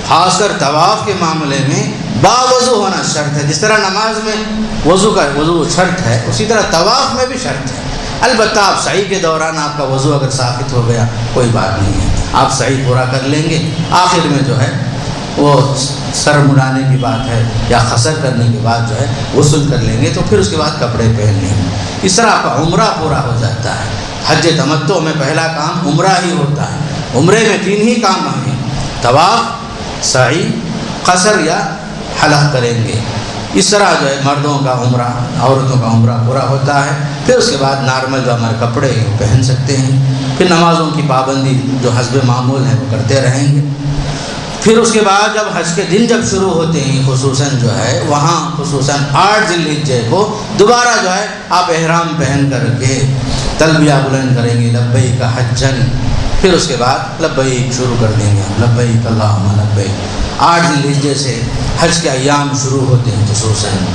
خاص کر طواف کے معاملے میں باوضو ہونا شرط ہے۔ جس طرح نماز میں وضو شرط ہے، اسی طرح طواف میں بھی شرط ہے۔ البتہ آپ سعی کے دوران آپ کا وضو اگر ثابت ہو گیا کوئی بات نہیں ہے، آپ سعی پورا کر لیں گے، آخر میں جو ہے وہ سر مڑانے کی بات ہے یا قصر کرنے کے بعد جو ہے غسل کر لیں گے، تو پھر اس کے بعد کپڑے پہن لیں گے۔ اس طرح آپ کا عمرہ پورا ہو جاتا ہے۔ حج تمتع میں پہلا کام عمرہ ہی ہوتا ہے۔ عمرے میں 3 ہی کام ہیں، طواف، سعی، قصر یا حلق کریں گے۔ اس طرح جو ہے مردوں کا عمرہ، عورتوں کا عمرہ پورا ہوتا ہے۔ پھر اس کے بعد نارمل جو ہمارے کپڑے ہیں وہ پہن سکتے ہیں۔ پھر نمازوں کی پابندی جو حسب معمول ہے وہ کرتے رہیں گے۔ پھر اس کے بعد جب حج کے دن جب شروع ہوتے ہیں، خصوصاً جو ہے وہاں خصوصاً 8 ذی الحجہ کو دوبارہ جو ہے آپ احرام پہن کر کے تلبیہ بلند کریں گے، لبیک حجن۔ پھر اس کے بعد لبیک شروع کر دیں گے، لبیک اللہم لبیک۔ 8 ذی الحجہ سے حج کے ایام شروع ہوتے ہیں۔ خصوصاً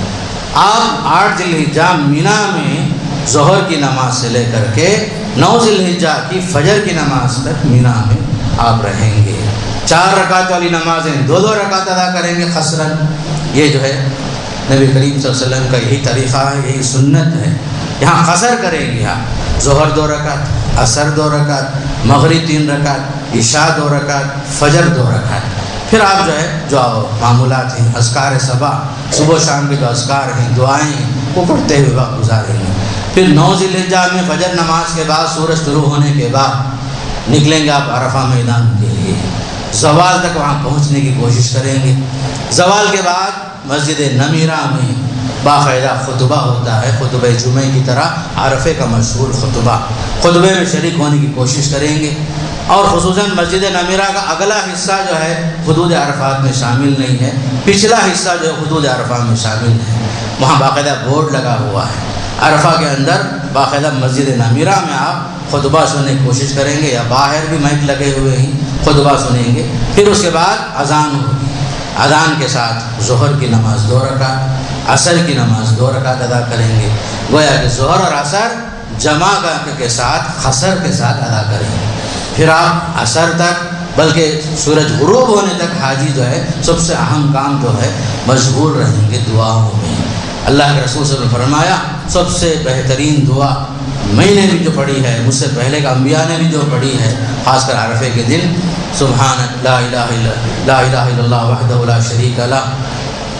آپ 8 ذی الحجہ مینا میں ظہر کی نماز سے لے کر کے 9 ذی الحجہ کی فجر کی نماز تک مینا میں آپ رہیں گے۔ 4 رکعت والی نمازیں 2 رکعت ادا کریں گے قصراً۔ یہ جو ہے نبی کریم صلی اللہ علیہ وسلم کا یہی طریقہ ہے، یہی سنت ہے۔ یہاں قصر کریں گے آپ، ظہر 2 رکعت، عصر 2 رکعت، مغرب 3 رکعت، عشاء 2 رکعت، فجر 2 رکعت۔ پھر آپ جو ہے جو معمولات ہیں، اذکار صبح، صبح و شام کے جو اذکار ہیں، دعائیں ہیں، وہ پڑھتے ہوئے وقت گزاریں گے۔ پھر 9 ذی الحجہ میں فجر نماز کے بعد سورج شروع ہونے کے بعد نکلیں گے آپ عرفہ میدان کے لیے۔ زوال تک وہاں پہنچنے کی کوشش کریں گے۔ زوال کے بعد مسجد نمیرہ میں باقاعدہ خطبہ ہوتا ہے، خطبہ جمعہ کی طرح عرفے کا مشہور خطبے میں شریک ہونے کی کوشش کریں گے۔ اور خصوصاً مسجد نمیرہ کا اگلا حصہ جو ہے حدود عرفات میں شامل نہیں ہے، پچھلا حصہ جو ہے حدود عرفات میں شامل ہے۔ وہاں باقاعدہ بورڈ لگا ہوا ہے، عرفہ کے اندر باقاعدہ مسجد نمیرہ میں آپ خطبہ سننے کی کوشش کریں گے، یا باہر بھی مائک لگے ہوئے ہیں، خطبہ سنیں گے۔ پھر اس کے بعد اذان ہوگی، اذان کے ساتھ ظہر کی نماز 2 رکعت، عصر کی نماز 2 رکعت ادا کریں گے۔ گویا کہ ظہر اور عصر جمع کے ساتھ قصر کے ساتھ ادا کریں گے۔ پھر آپ عصر تک بلکہ سورج غروب ہونے تک حاجی جو ہے سب سے اہم کام جو ہے مشغول رہیں گے دعاؤں میں۔ اللہ کے رسول صلی اللہ علیہ وسلم نے فرمایا سب سے بہترین دعا میں نے بھی جو پڑھی ہے، مجھ سے پہلے کا انبیاء نے بھی جو پڑھی ہے، خاص کر عرفے کے دن، سبحان لا الہ الا اللہ وحدہ لا شریک لہ۔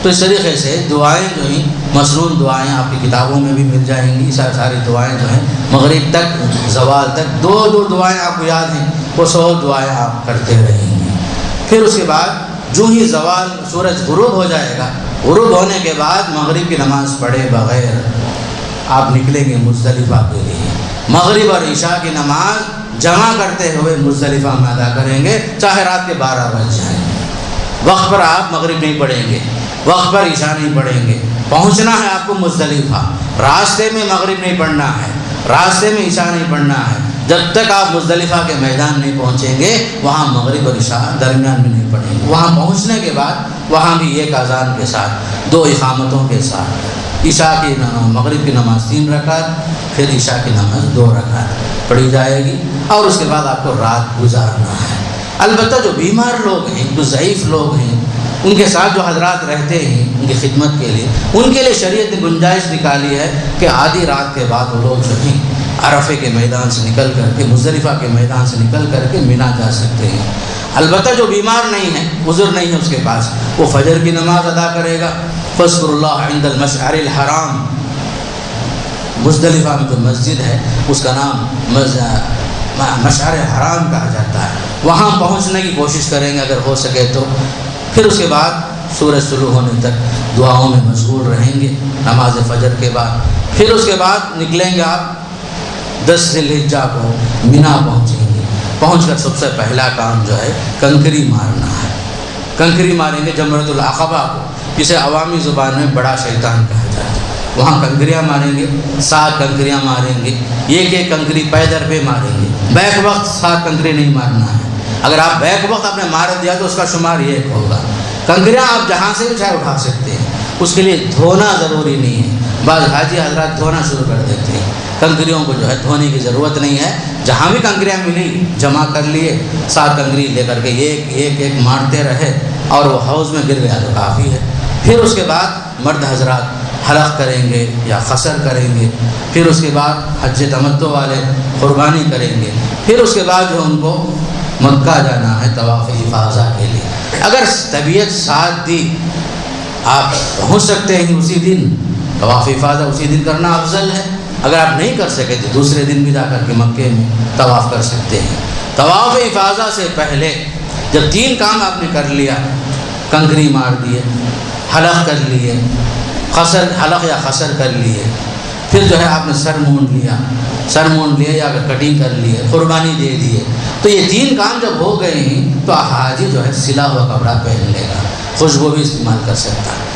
تو اس طریقے سے دعائیں جو ہیں مسنون دعائیں آپ کی کتابوں میں بھی مل جائیں گی۔ ساری دعائیں جو ہیں مغرب تک، زوال تک 2 دعائیں آپ کو یاد ہیں، وہ 100 دعائیں آپ کرتے رہیں گے۔ پھر اس کے بعد جو ہی زوال سورج غروب ہو جائے گا، غروب ہونے کے بعد مغرب کی نماز پڑھے بغیر آپ نکلیں گے مزدلفہ کے لیے۔ مغرب اور عشاء کی نماز جمع کرتے ہوئے مزدلفہ میں ادا کریں گے، چاہے رات کے 12 بج جائیں۔ وقت پر آپ مغرب نہیں پڑھیں گے، وقت پر عشاء نہیں پڑھیں گے۔ پہنچنا ہے آپ کو مزدلفہ، راستے میں مغرب نہیں پڑھنا ہے، راستے میں عشاء نہیں پڑھنا ہے۔ جب تک آپ مزدلفہ کے میدان نہیں پہنچیں گے وہاں مغرب اور عشاء درمیان میں نہیں پڑھیں گے۔ وہاں پہنچنے کے بعد وہاں بھی ایک اذان کے ساتھ 2 اقامتوں کے ساتھ عشاء کی مغرب کی نماز 3 رکعت، پھر عشاء کی نماز 2 رکعت پڑھی جائے گی، اور اس کے بعد آپ کو رات گزارنا ہے۔ البتہ جو بیمار لوگ ہیں، جو ضعیف لوگ ہیں، ان کے ساتھ جو حضرات رہتے ہیں ان کی خدمت کے لیے، ان کے لیے شریعت نے گنجائش نکالی ہے کہ آدھی رات کے بعد وہ لوگ جو ہیں عرفے کے میدان سے نکل کر کے، مزدلفہ کے میدان سے نکل کر کے مینا جا سکتے ہیں۔ البتہ جو بیمار نہیں ہے، عذر نہیں ہے اس کے پاس، وہ فجر کی نماز ادا کرے گا۔ فاذکروا اللہ عند المشعر الحرام، مزدلفہ میں جو مسجد ہے اس کا نام مشعر حرام کہا جاتا ہے، وہاں پہنچنے کی کوشش کریں گے اگر ہو سکے تو۔ پھر اس کے بعد سورج شروع ہونے تک دعاؤں میں مشغول رہیں گے نماز فجر کے بعد۔ پھر اس کے بعد نکلیں گے آپ 10 ذی الحجہ کو مینا پہنچیں گے۔ پہنچ کر سب سے پہلا کام جو ہے کنکری مارنا ہے۔ کنکری ماریں گے جمرۃ العقبہ کو، جسے عوامی زبان میں بڑا شیطان کہا جاتا ہے۔ وہاں کنکریاں ماریں گے، 7 کنکریاں ماریں گے، ایک کنکری پیدر پہ ماریں گے۔ بیک وقت 7 کنکری نہیں مارنا ہے، اگر آپ بیک وقت آپ نے مار دیا تو اس کا شمار 1 ہوگا۔ کنکریاں آپ جہاں سے بھی چاہے اٹھا سکتے ہیں، اس کے لیے دھونا ضروری نہیں ہے۔ بعض حاجی حضرات دھونا شروع کر دیتے ہیں، کنکریوں کو جو ہے دھونے کی ضرورت نہیں ہے۔ جہاں بھی کنکریاں ملی جمع کر لیے، 7 کنکری لے کر کے ایک مارتے رہے، اور وہ حوض میں گر گیا تو کافی ہے۔ پھر اس کے بعد مرد حضرات حلق کریں گے یا قصر کریں گے، پھر اس کے بعد حج تمتع والے قربانی کریں گے، پھر اس کے بعد جو ان کو مکہ جانا ہے طواف افاضہ کے لیے۔ اگر طبیعت ساتھ دی آپ پہنچ سکتے ہیں اسی دن، طواف افاضہ اسی دن کرنا افضل ہے۔ اگر آپ نہیں کر سکے تو دوسرے دن بھی جا کر کے مکے میں طواف کر سکتے ہیں۔ طواف افاضہ سے پہلے جب 3 کام آپ نے کر لیا، کنکری مار دیے، حلق کر لیے، حلق یا قصر کر لیے، پھر جو ہے آپ نے سر مونڈ لیا یا اگر کٹنگ کر لیے، قربانی دے دیے، تو یہ 3 کام جب ہو گئے ہیں تو حاجی جو ہے سلا ہوا کپڑا پہن لے گا، خوشبو بھی استعمال کر سکتا ہے۔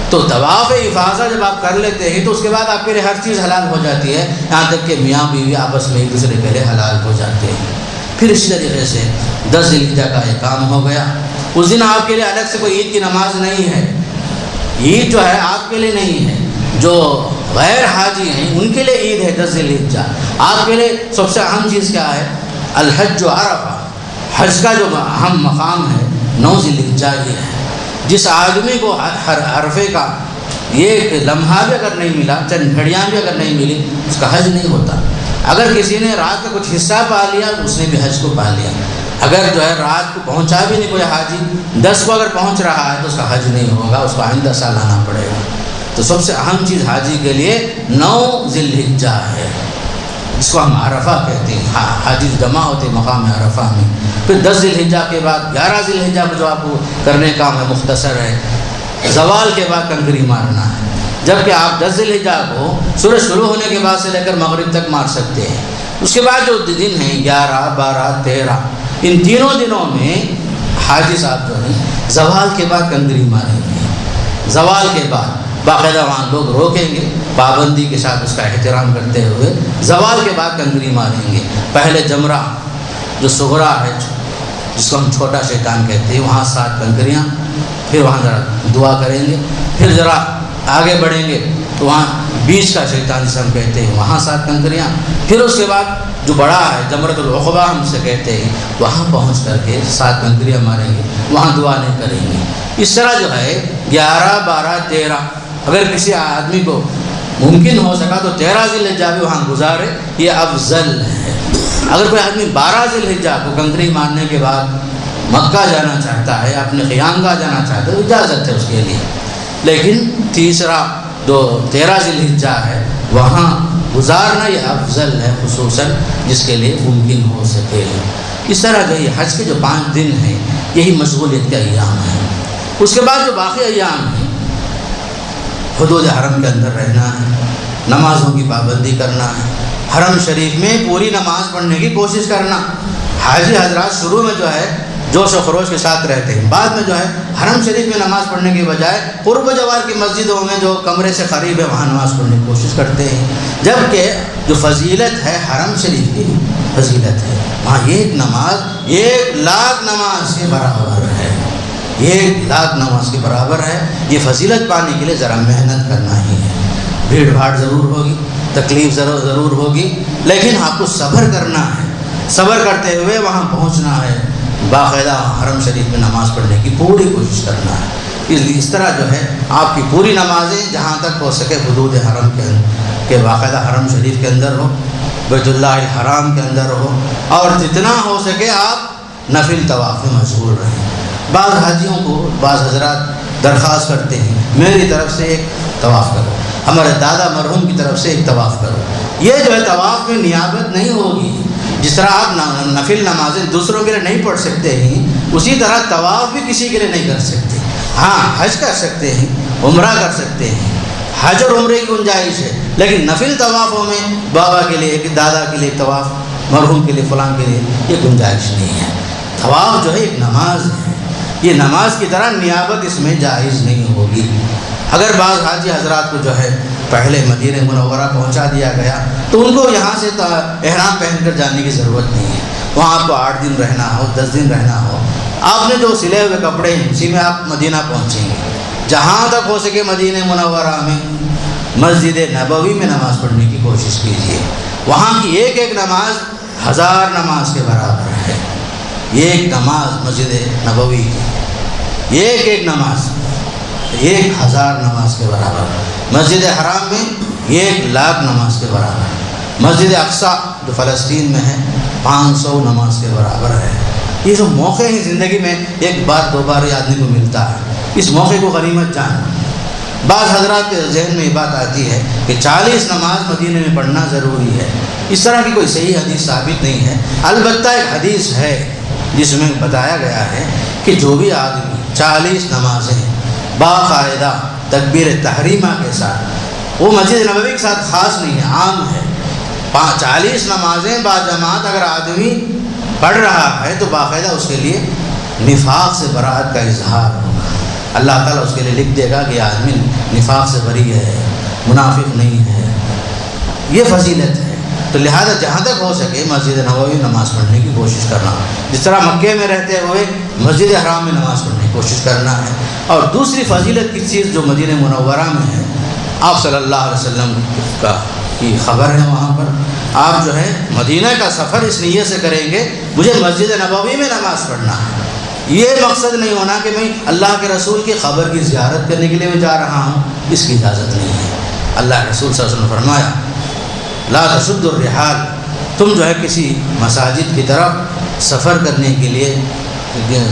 تو طواف افاضہ جب آپ کر لیتے ہیں تو اس کے بعد آپ کے لیے ہر چیز حلال ہو جاتی ہے، یہاں تک کہ میاں بیوی آپس میں ایک دوسرے کے لیے حلال ہو جاتے ہیں۔ پھر اسی طریقے سے 10 ذی الحجہ کا یہ کام ہو گیا۔ اس دن آپ کے لیے الگ سے کوئی عید کی نماز نہیں ہے، عید جو ہے آپ کے لیے نہیں ہے، جو غیر حاجی ہیں ان کے لیے عید ہے 10 ذی الحجہ۔ آپ کے لیے سب سے اہم چیز کیا ہے؟ الحج عرفہ، حج کا جو اہم مقام ہے 9 ذی الحجہ یہ ہے۔ جس آدمی کو عرفے کا ایک لمحہ بھی اگر نہیں ملا، چند گھڑیاں بھی اگر نہیں ملی، اس کا حج نہیں ہوتا۔ اگر کسی نے رات کا کچھ حصہ پا لیا تو اس نے بھی حج کو پا لیا۔ اگر جو ہے رات کو پہنچا بھی نہیں کوئی حاجی، 10 کو اگر پہنچ رہا ہے تو اس کا حج نہیں ہوگا، اس کو آئندہ سال آنا پڑے گا۔ تو سب سے اہم چیز حاجی کے لیے 9 ذی الحجہ ہے، جس کو ہم عرفہ کہتے ہیں۔ حاجی جمع ہوتے مقام عرفہ میں۔ پھر 10 ذی الحجہ کے بعد 11 ذی الحجہ کو جو آپ کو کرنے کا ہے مختصر ہے، زوال کے بعد کنکری مارنا ہے، جبکہ آپ 10 ذی الحجہ کو سورج شروع ہونے کے بعد سے لے کر مغرب تک مار سکتے ہیں۔ اس کے بعد جو دن ہیں 11، 12، 13، ان تینوں دنوں میں حاجی صاحب جو ہیں زوال کے بعد کنکری ماریں گے۔ زوال کے بعد باقاعدہ وہاں لوگ روکیں گے، پابندی کے ساتھ اس کا احترام کرتے ہوئے زوال کے بعد کنکری ماریں گے۔ پہلے جمرہ جو صغرا ہے، جس کو ہم چھوٹا شیطان کہتے ہیں، وہاں 7 کنکریاں، پھر وہاں ذرا دعا کریں گے، پھر ذرا آگے بڑھیں گے تو وہاں بیچ کا شیطان جسے ہم کہتے ہیں وہاں 7 کنکریاں، پھر اس کے بعد جو بڑا ہے جمرۃ العقبہ ہم سے کہتے ہیں، وہاں پہنچ کر کے 7 کنکریاں ماریں گے، وہاں دعا نہیں کریں گے۔ اس طرح جو ہے 11، 12، 13، اگر کسی آدمی کو ممکن ہو سکا تو 13 ذی الحجہ بھی وہاں گزارے، یہ افضل ہے۔ اگر کوئی آدمی 12 ذی الحجہ کو کنکری مارنے کے بعد مکہ جانا چاہتا ہے، اپنے قیام گاہ جانا چاہتا ہے، اجازت ہے اس کے لیے، لیکن تیسرا جو 13 ذی الحجہ ہے وہاں گزارنا یہ افضل ہے، خصوصاً جس کے لیے ممکن ہو سکے۔ اس طرح جو یہ حج کے جو 5 دن ہیں یہی مشغولیت کے ایام ہیں۔ اس کے بعد جو باقی ایام ہیں حدود حرم کے اندر رہنا ہے، نمازوں کی پابندی کرنا ہے، حرم شریف میں پوری نماز پڑھنے کی کوشش کرنا۔ حاجی حضرات شروع میں جو ہے جوش و خروش کے ساتھ رہتے ہیں، بعد میں جو ہے حرم شریف میں نماز پڑھنے کے بجائے قرب و جوار کی مسجدوں میں جو کمرے سے قریب ہے وہاں نماز پڑھنے کی کوشش کرتے ہیں، جبکہ جو فضیلت ہے حرم شریف کی فضیلت ہے، وہاں ایک نماز 1,00,000 نماز کے برابر ہے، 1,00,000 نماز کے برابر ہے۔ یہ فضیلت پانے کے لیے ذرا محنت کرنا ہی ہے، بھیڑ بھاڑ ضرور ہوگی، تکلیف ضرور ہوگی، لیکن آپ کو صبر کرنا ہے، صبر کرتے ہوئے وہاں پہنچنا ہے، باقاعدہ حرم شریف میں نماز پڑھنے کی پوری کوشش کرنا ہے۔ اس طرح جو ہے آپ کی پوری نمازیں جہاں تک ہو سکے حدود حرم کے باقاعدہ حرم شریف کے اندر ہو، بیت اللہ الحرام کے اندر ہو، اور جتنا ہو سکے آپ نفل طواف میں مشغول رہیں۔ بعض حاجیوں کو بعض حضرات درخواست کرتے ہیں میری طرف سے ایک طواف کرو، ہمارے دادا مرحوم کی طرف سے ایک طواف کرو۔ یہ جو ہے طواف میں نیابت نہیں ہوگی، جس طرح آپ نفل نمازیں دوسروں کے لیے نہیں پڑھ سکتے ہیں، اسی طرح طواف بھی کسی کے لیے نہیں کر سکتے۔ ہاں حج کر سکتے ہیں، عمرہ کر سکتے ہیں، حج اور عمرے کی گنجائش ہے، لیکن نفل طوافوں میں بابا کے لیے، دادا کے لیے طواف، مرحوم کے لیے، فلاں کے لیے یہ گنجائش نہیں ہے۔ طواف جو ہے ایک نماز ہے، یہ نماز کی طرح نیابت اس میں جائز نہیں ہوگی۔ اگر بعض حاجی حضرات کو جو ہے پہلے مدینہ منورہ پہنچا دیا گیا تو ان کو یہاں سے احرام پہن کر جانے کی ضرورت نہیں ہے، وہاں آپ کو 8 دن رہنا ہو، 10 دن رہنا ہو، آپ نے جو سلے ہوئے کپڑے ہیں اسی میں آپ مدینہ پہنچیں گے۔ جہاں تک ہو سکے مدینہ منورہ میں مسجد نبوی میں نماز پڑھنے کی کوشش کیجیے، وہاں کی ایک ایک نماز 1000 نماز کے برابر ہے۔ ایک نماز مسجد نبوی کی ایک ایک نماز 1000 نماز کے برابر ہے۔ مسجد حرام میں 1,00,000 نماز کے برابر ہے، مسجد اقصیٰ جو فلسطین میں ہے 500 نماز کے برابر ہے۔ یہ جو موقع ہیں زندگی میں ایک بار دو بار آدمی کو ملتا ہے، اس موقع کو غنیمت جاننا۔ بعض حضرات کے ذہن میں یہ بات آتی ہے کہ 40 نماز مدینے میں پڑھنا ضروری ہے، اس طرح کی کوئی صحیح حدیث ثابت نہیں ہے۔ البتہ ایک حدیث ہے جس میں بتایا گیا ہے کہ جو بھی آدمی 40 نمازیں باقاعدہ تکبیر تحریمہ کے ساتھ، وہ مسجد نبوی کے ساتھ خاص نہیں ہے، عام ہے، 40 نمازیں باجماعت اگر آدمی پڑھ رہا ہے تو باقاعدہ اس کے لیے نفاق سے برات کا اظہار ہوگا۔ اللہ تعالیٰ اس کے لیے لکھ دے گا کہ یہ آدمی نفاق سے بری ہے، منافق نہیں ہے۔ یہ فضیلت ہے۔ تو لہذا جہاں تک ہو سکے مسجد نبوی نماز پڑھنے کی کوشش کرنا، جس طرح مکے میں رہتے ہوئے مسجد حرام میں نماز پڑھنے کی کوشش کرنا ہے۔ اور دوسری فضیلت کی چیز جو مدینہ منورہ میں ہے، آپ صلی اللہ علیہ وسلم کی خبر ہے، وہاں پر آپ جو ہے مدینہ کا سفر اس نیت سے کریں گے مجھے مسجد نبوی میں نماز پڑھنا ہے۔ یہ مقصد نہیں ہونا کہ میں اللہ کے رسول کی قبر کی زیارت کرنے کے لیے میں جا رہا ہوں، اس کی اجازت نہیں ہے۔ اللہ کے رسول صلی اللہ علیہ وسلم نے فرمایا لا تشد الرحال، تم جو ہے کسی مساجد کی طرف سفر کرنے کے لیے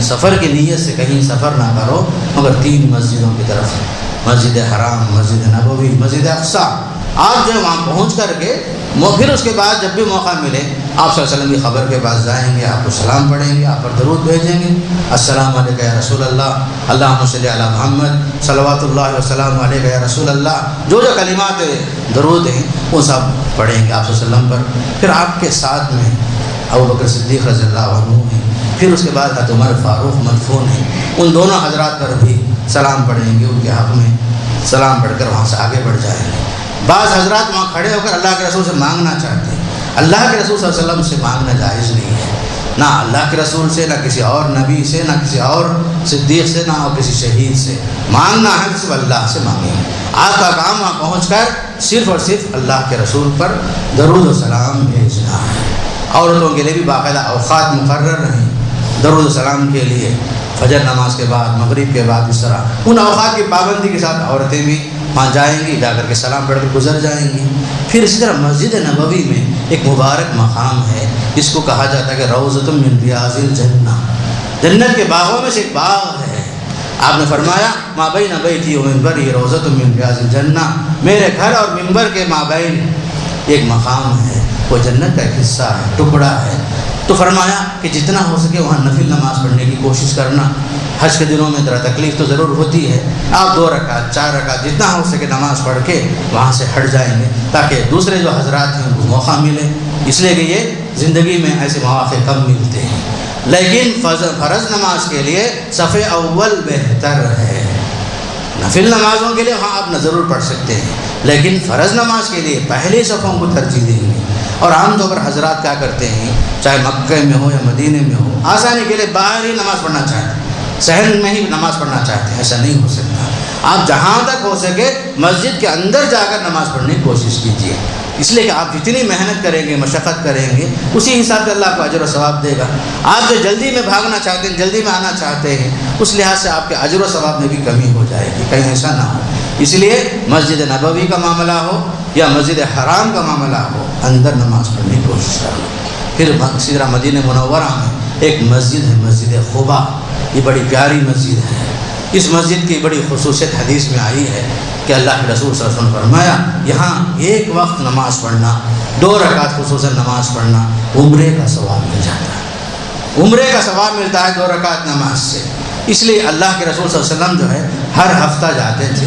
سفر کی نیت سے کہیں سفر نہ کرو مگر 3 مسجدوں کی طرف، مسجد حرام، مسجد نبوی، مسجد اقصیٰ۔ آپ جو ہے وہاں پہنچ کر کے پھر اس کے بعد جب بھی موقع ملے آپ صلی اللہ علیہ وسلم کی خبر کے پاس جائیں گے، آپ کو سلام پڑھیں گے، آپ پر درود بھیجیں گے، السلام علیکم یا رسول اللہ، اللہم صلی علی محمد، صلوات اللہ وسلام علیکم یا رسول اللہ، جو کلمات درود ہیں وہ سب پڑھیں گے آپ صلی اللہ علیہ وسلم پر۔ پھر آپ کے ساتھ میں ابوبکر صدیق رضی اللہ عنہ ہیں، پھر اس کے بعد حضرت عمر فاروق مدفون ہیں، ان دونوں حضرات پر بھی سلام پڑھیں گے، ان کے حق میں سلام پڑھ کر وہاں سے آگے بڑھ جائیں گے۔ بعض حضرات وہاں کھڑے ہو کر اللہ کے رسول سے مانگنا چاہتے ہیں، اللہ کے رسول صلی اللہ علیہ وسلم سے مانگنا جائز نہیں ہے، نہ اللہ کے رسول سے، نہ کسی اور نبی سے، نہ کسی اور صدیق سے، نہ اور کسی شہید سے۔ مانگنا ہے صرف اللہ سے مانگیں۔ آپ کا کام وہاں پہنچ کر صرف اور صرف اللہ کے رسول پر درود و سلام بھیجنا ہے۔ عورتوں کے لیے بھی باقاعدہ اوقات مقرر ہیں درود و سلام کے لیے، فجر نماز کے بعد، مغرب کے بعد، اس طرح ان اوقات کی پابندی کے ساتھ عورتیں بھی وہاں جائیں گی، جا کر کے سلام پڑھ کر گزر جائیں گی۔ پھر اسی طرح مسجد نبوی میں ایک مبارک مقام ہے جس کو کہا جاتا ہے کہ روضۃ من ریاض الجنہ، جنت کے باغوں میں سے ایک باغ ہے۔ آپ نے فرمایا ما بین بیتی و منبری روضۃ من ریاض الجنہ، میرے گھر اور منبر کے مابین ایک مقام ہے، وہ جنت کا ایک حصہ ہے، ٹکڑا ہے۔ تو فرمایا کہ جتنا ہو سکے وہاں نفل نماز پڑھنے کی کوشش کرنا۔ حج کے دنوں میں ذرا تکلیف تو ضرور ہوتی ہے، آپ 2 رکعت 4 رکعت جتنا ہو سکے نماز پڑھ کے وہاں سے ہٹ جائیں گے تاکہ دوسرے جو حضرات ہیں ان کو موقع ملے، اس لیے کہ یہ زندگی میں ایسے مواقع کم ملتے ہیں۔ لیکن فرض نماز کے لیے صف اول بہتر ہے، نفل نمازوں کے لیے وہاں آپ ضرور پڑھ سکتے ہیں، لیکن فرض نماز کے لیے پہلے صفوں کو ترجیح دیں گے۔ اور عام طور پر حضرات کیا کرتے ہیں، چاہے مکہ میں ہو یا مدینے میں ہو، آسانی کے لیے باہر ہی نماز پڑھنا چاہتے ہیں، شہر میں ہی نماز پڑھنا چاہتے ہیں۔ ایسا نہیں ہو سکتا، آپ جہاں تک ہو سکے مسجد کے اندر جا کر نماز پڑھنے کی کوشش کیجیے، اس لیے کہ آپ جتنی محنت کریں گے، مشقت کریں گے، اسی حساب سے اللہ کو اجر و ثواب دے گا۔ آپ جو جلدی میں بھاگنا چاہتے ہیں، جلدی میں آنا چاہتے ہیں، اس لحاظ سے آپ کے اجر و ثواب میں بھی کمی ہو جائے گی، کہیں ایسا نہ ہو۔ اس لیے مسجد نبوی کا معاملہ ہو یا مسجد حرام کا معاملہ ہو، اندر نماز پڑھنے کی کوشش کرنا۔ پھر اسی طرح مدینہ منورہ میں ایک مسجد ہے، مسجد قباء، یہ بڑی پیاری مسجد ہے۔ اس مسجد کی بڑی خصوصیت حدیث میں آئی ہے کہ اللہ کے رسول صلی اللہ علیہ وسلم نے فرمایا یہاں ایک وقت نماز پڑھنا، 2 رکعت خصوصاً نماز پڑھنا عمرے کا ثواب مل جاتا ہے، عمرے کا ثواب ملتا ہے 2 رکعت نماز سے۔ اس لیے اللہ کے رسول صلی اللہ علیہ وسلم جو ہے ہر ہفتہ جاتے تھے،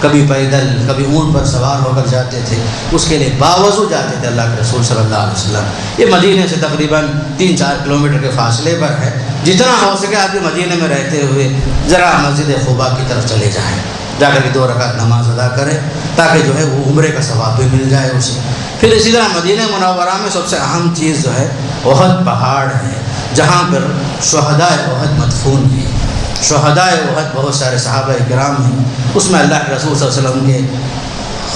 کبھی پیدل، کبھی اونٹ پر سوار ہو کر جاتے تھے، اس کے لیے باوضو جاتے تھے اللہ کے رسول صلی اللہ علیہ وسلم۔ یہ مدینے سے تقریباً 3-4 کلومیٹر کے فاصلے پر ہے، جتنا ہو سکے آپ مدینے میں رہتے ہوئے ذرا مسجد قباء کی طرف چلے جائیں، جا کر کے 2 رکعت نماز ادا کریں تاکہ جو ہے وہ عمرے کا ثواب بھی مل جائے اسے۔ پھر اسی طرح مدینہ منورہ میں سب سے اہم چیز جو ہے احد پہاڑ ہے، جہاں پر شہداء احد مدفون ہیں۔ شہداء احد بہت سارے صحابہ کرام ہیں، اس میں اللہ کے رسول صلی اللہ علیہ وسلم کے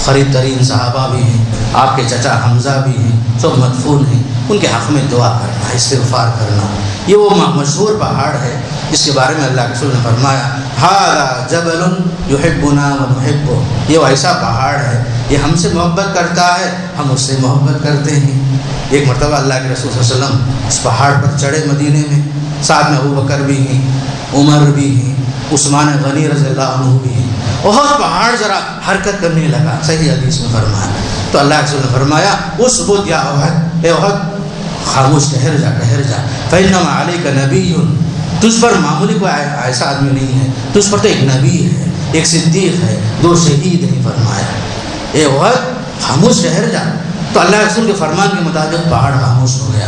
قریب ترین صحابہ بھی ہیں، آپ کے چچا حمزہ بھی ہیں، سب مدفون ہیں۔ ان کے حق میں دعا کرنا، استغفار کرنا، یہ وہ مشہور پہاڑ ہے جس کے بارے میں اللہ کے رسول نے فرمایا ھذا جبل یحبنا ونحبہ، یہ ایسا پہاڑ ہے یہ ہم سے محبت کرتا ہے، ہم اس سے محبت کرتے ہیں۔ ایک مرتبہ اللہ کے رسول صلی اللہ علیہ وسلم اس پہاڑ پر چڑھے مدینے میں، ساتھ میں ابوبکر بھی ہیں، عمر بھی ہیں، عثمان غنی رضی اللہ عنہ بھی ہیں۔ بہت پہاڑ ذرا حرکت کرنے لگا، صحیح حدیث میں فرمایا۔ تو اللہ کے رسول نے فرمایا اسبت یا احد، اے احد خاموش ٹھہر جا فإنما علیک نبی، تجھ پر معمولی کوئی ایسا آدمی نہیں ہے، تجھ پر تو ایک نبی ہے، ایک صدیق ہے، 2 شہید ہیں۔ فرمایا اے احد خاموش ٹھہر جا۔ تو اللہ کے رسول کے فرمان کے مطابق پہاڑ خاموش ہو گیا۔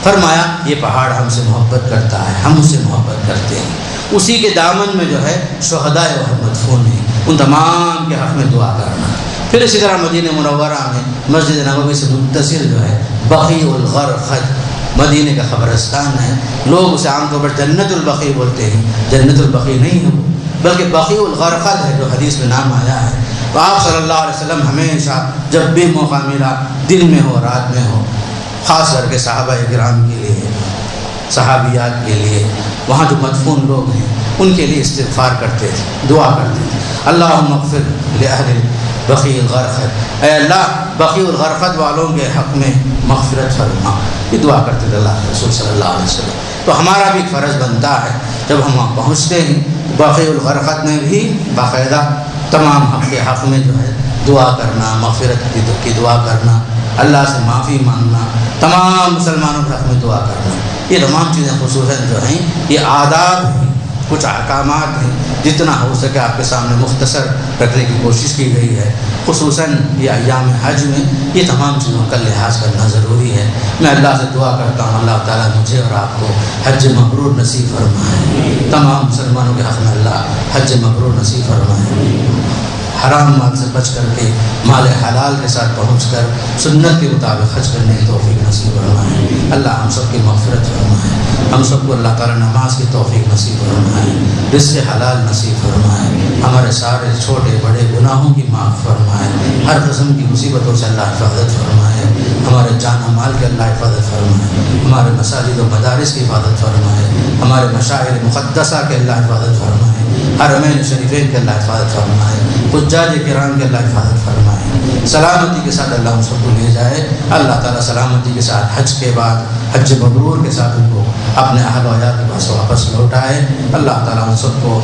فرمایا یہ پہاڑ ہم سے محبت کرتا ہے، ہم اس سے محبت کرتے ہیں۔ اسی کے دامن میں جو ہے شہدائے احد مدفون ہیں، ان تمام کے حق میں دعا کرنا۔ پھر اسی طرح مدینہ منورہ میں مسجد نبوی سے متصل جو ہے بقیع الغرقد مدینہ کا قبرستان ہے، لوگ اسے عام طور پر جنت البقیع بولتے ہیں، جنت البقیع نہیں ہے وہ، بلکہ بقیع الغرقد ہے جو حدیث میں نام آیا ہے۔ تو آپ صلی اللہ علیہ وسلم ہمیشہ جب بھی موقع ملا، دن میں ہو رات میں ہو، خاص کر کے صحابہ کرام کے لیے، صحابیات کے لیے، وہاں جو مدفون لوگ ہیں ان کے لیے استغفار کرتے تھے، دعا کرتے تھے، اللہم اغفر لأہل بقیع الغرقد، اے اللہ بقیع الغرقد والوں کے حق میں مغفرت فرما، یہ دعا کرتے تھے اللہ کے رسول صلی اللہ علیہ وسلم۔ تو ہمارا بھی فرض بنتا ہے جب ہم وہاں پہنچتے ہیں بقیع الغرقد میں بھی باقاعدہ تمام حق کے حق میں جو ہے دعا کرنا، مغفرت کی دعا کرنا، اللہ سے معافی مانگنا، تمام مسلمانوں کے حق میں دعا کرنا، یہ تمام چیزیں خصوصاً جو ہیں یہ آداب ہیں، کچھ احکامات ہیں، جتنا ہو سکے آپ کے سامنے مختصر رکھنے کی کوشش کی گئی ہے۔ خصوصاً یہ ایام حج میں یہ تمام چیزوں کا لحاظ کرنا ضروری ہے۔ میں اللہ سے دعا کرتا ہوں اللہ تعالیٰ مجھے اور آپ کو حج مبرور نصیب فرمائے، تمام مسلمانوں کے حق میں اللہ حج مبرور نصیب فرمائے، حرام مال سے بچ کر کے مال حلال کے ساتھ پہنچ کر سنت کے مطابق حج کرنے کی توفیق نصیب فرمائے۔ اللہ ہم سب کی مغفرت فرمائے، ہم سب کو اللہ تعالیٰ نماز کی توفیق نصیب فرمائے، رزق حلال نصیب فرمائے، ہمارے سارے چھوٹے بڑے گناہوں کی معاف فرمائے، ہر قسم کی مصیبتوں سے اللہ حفاظت فرمائے، ہمارے جان و مال کے اللہ حفاظت فرمائے، ہمارے مساجد و مدارس کی حفاظت فرمائے، ہمارے مشاعر مقدسہ کے اللہ حفاظت فرمائے، حرمین شریفین کے اللہ حفاظت فرمائے، حجاج کرام کے اللہ حفاظت فرمائے، سلامتی کے ساتھ اللہ ہم سب کو لے جائے۔ اللہ تعالیٰ سلامتی کے ساتھ حج کے بعد حج مبرور کے ساتھ ان کو اپنے اہل و عیال کے پاس واپس لوٹائے۔ اللہ تعالیٰ ہم سب کو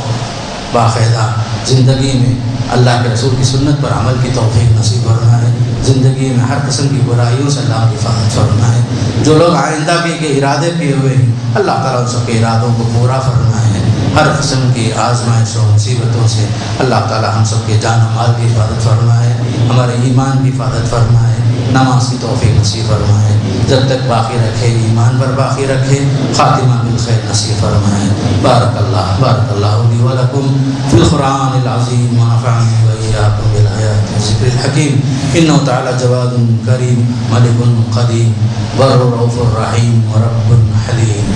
باقاعدہ زندگی میں اللہ کے رسول کی سنت پر عمل کی توفیق نصیب فرمائے، زندگی میں ہر قسم کی برائیوں سے اللہ کی حفاظت فرمائے۔ جو لوگ آئندہ کے ارادے کیے ہوئے ہیں اللہ تعالیٰ ان سب کے ارادوں کو پورا فرمائے، ہر قسم کی آزمائش و مصیبتوں سے اللہ تعالیٰ ہم سب کے جان و مال کی حفاظت فرمائے، ہمارے ایمان کی حفاظت فرمائے، نماز کی توفیق نصیب فرمائے، جب تک باقی رکھے ایمان پر باقی رکھے، خاتمہ بالخیر نصیب فرمائے۔ بارک اللہ لی ولکم فی القرآن العظیم ونفعنی وإیاکم بالآیات والذکر الحکیم، انہ تعالی جواد کریم ملک قدیم بر رؤوف رحیم ورب حلیم۔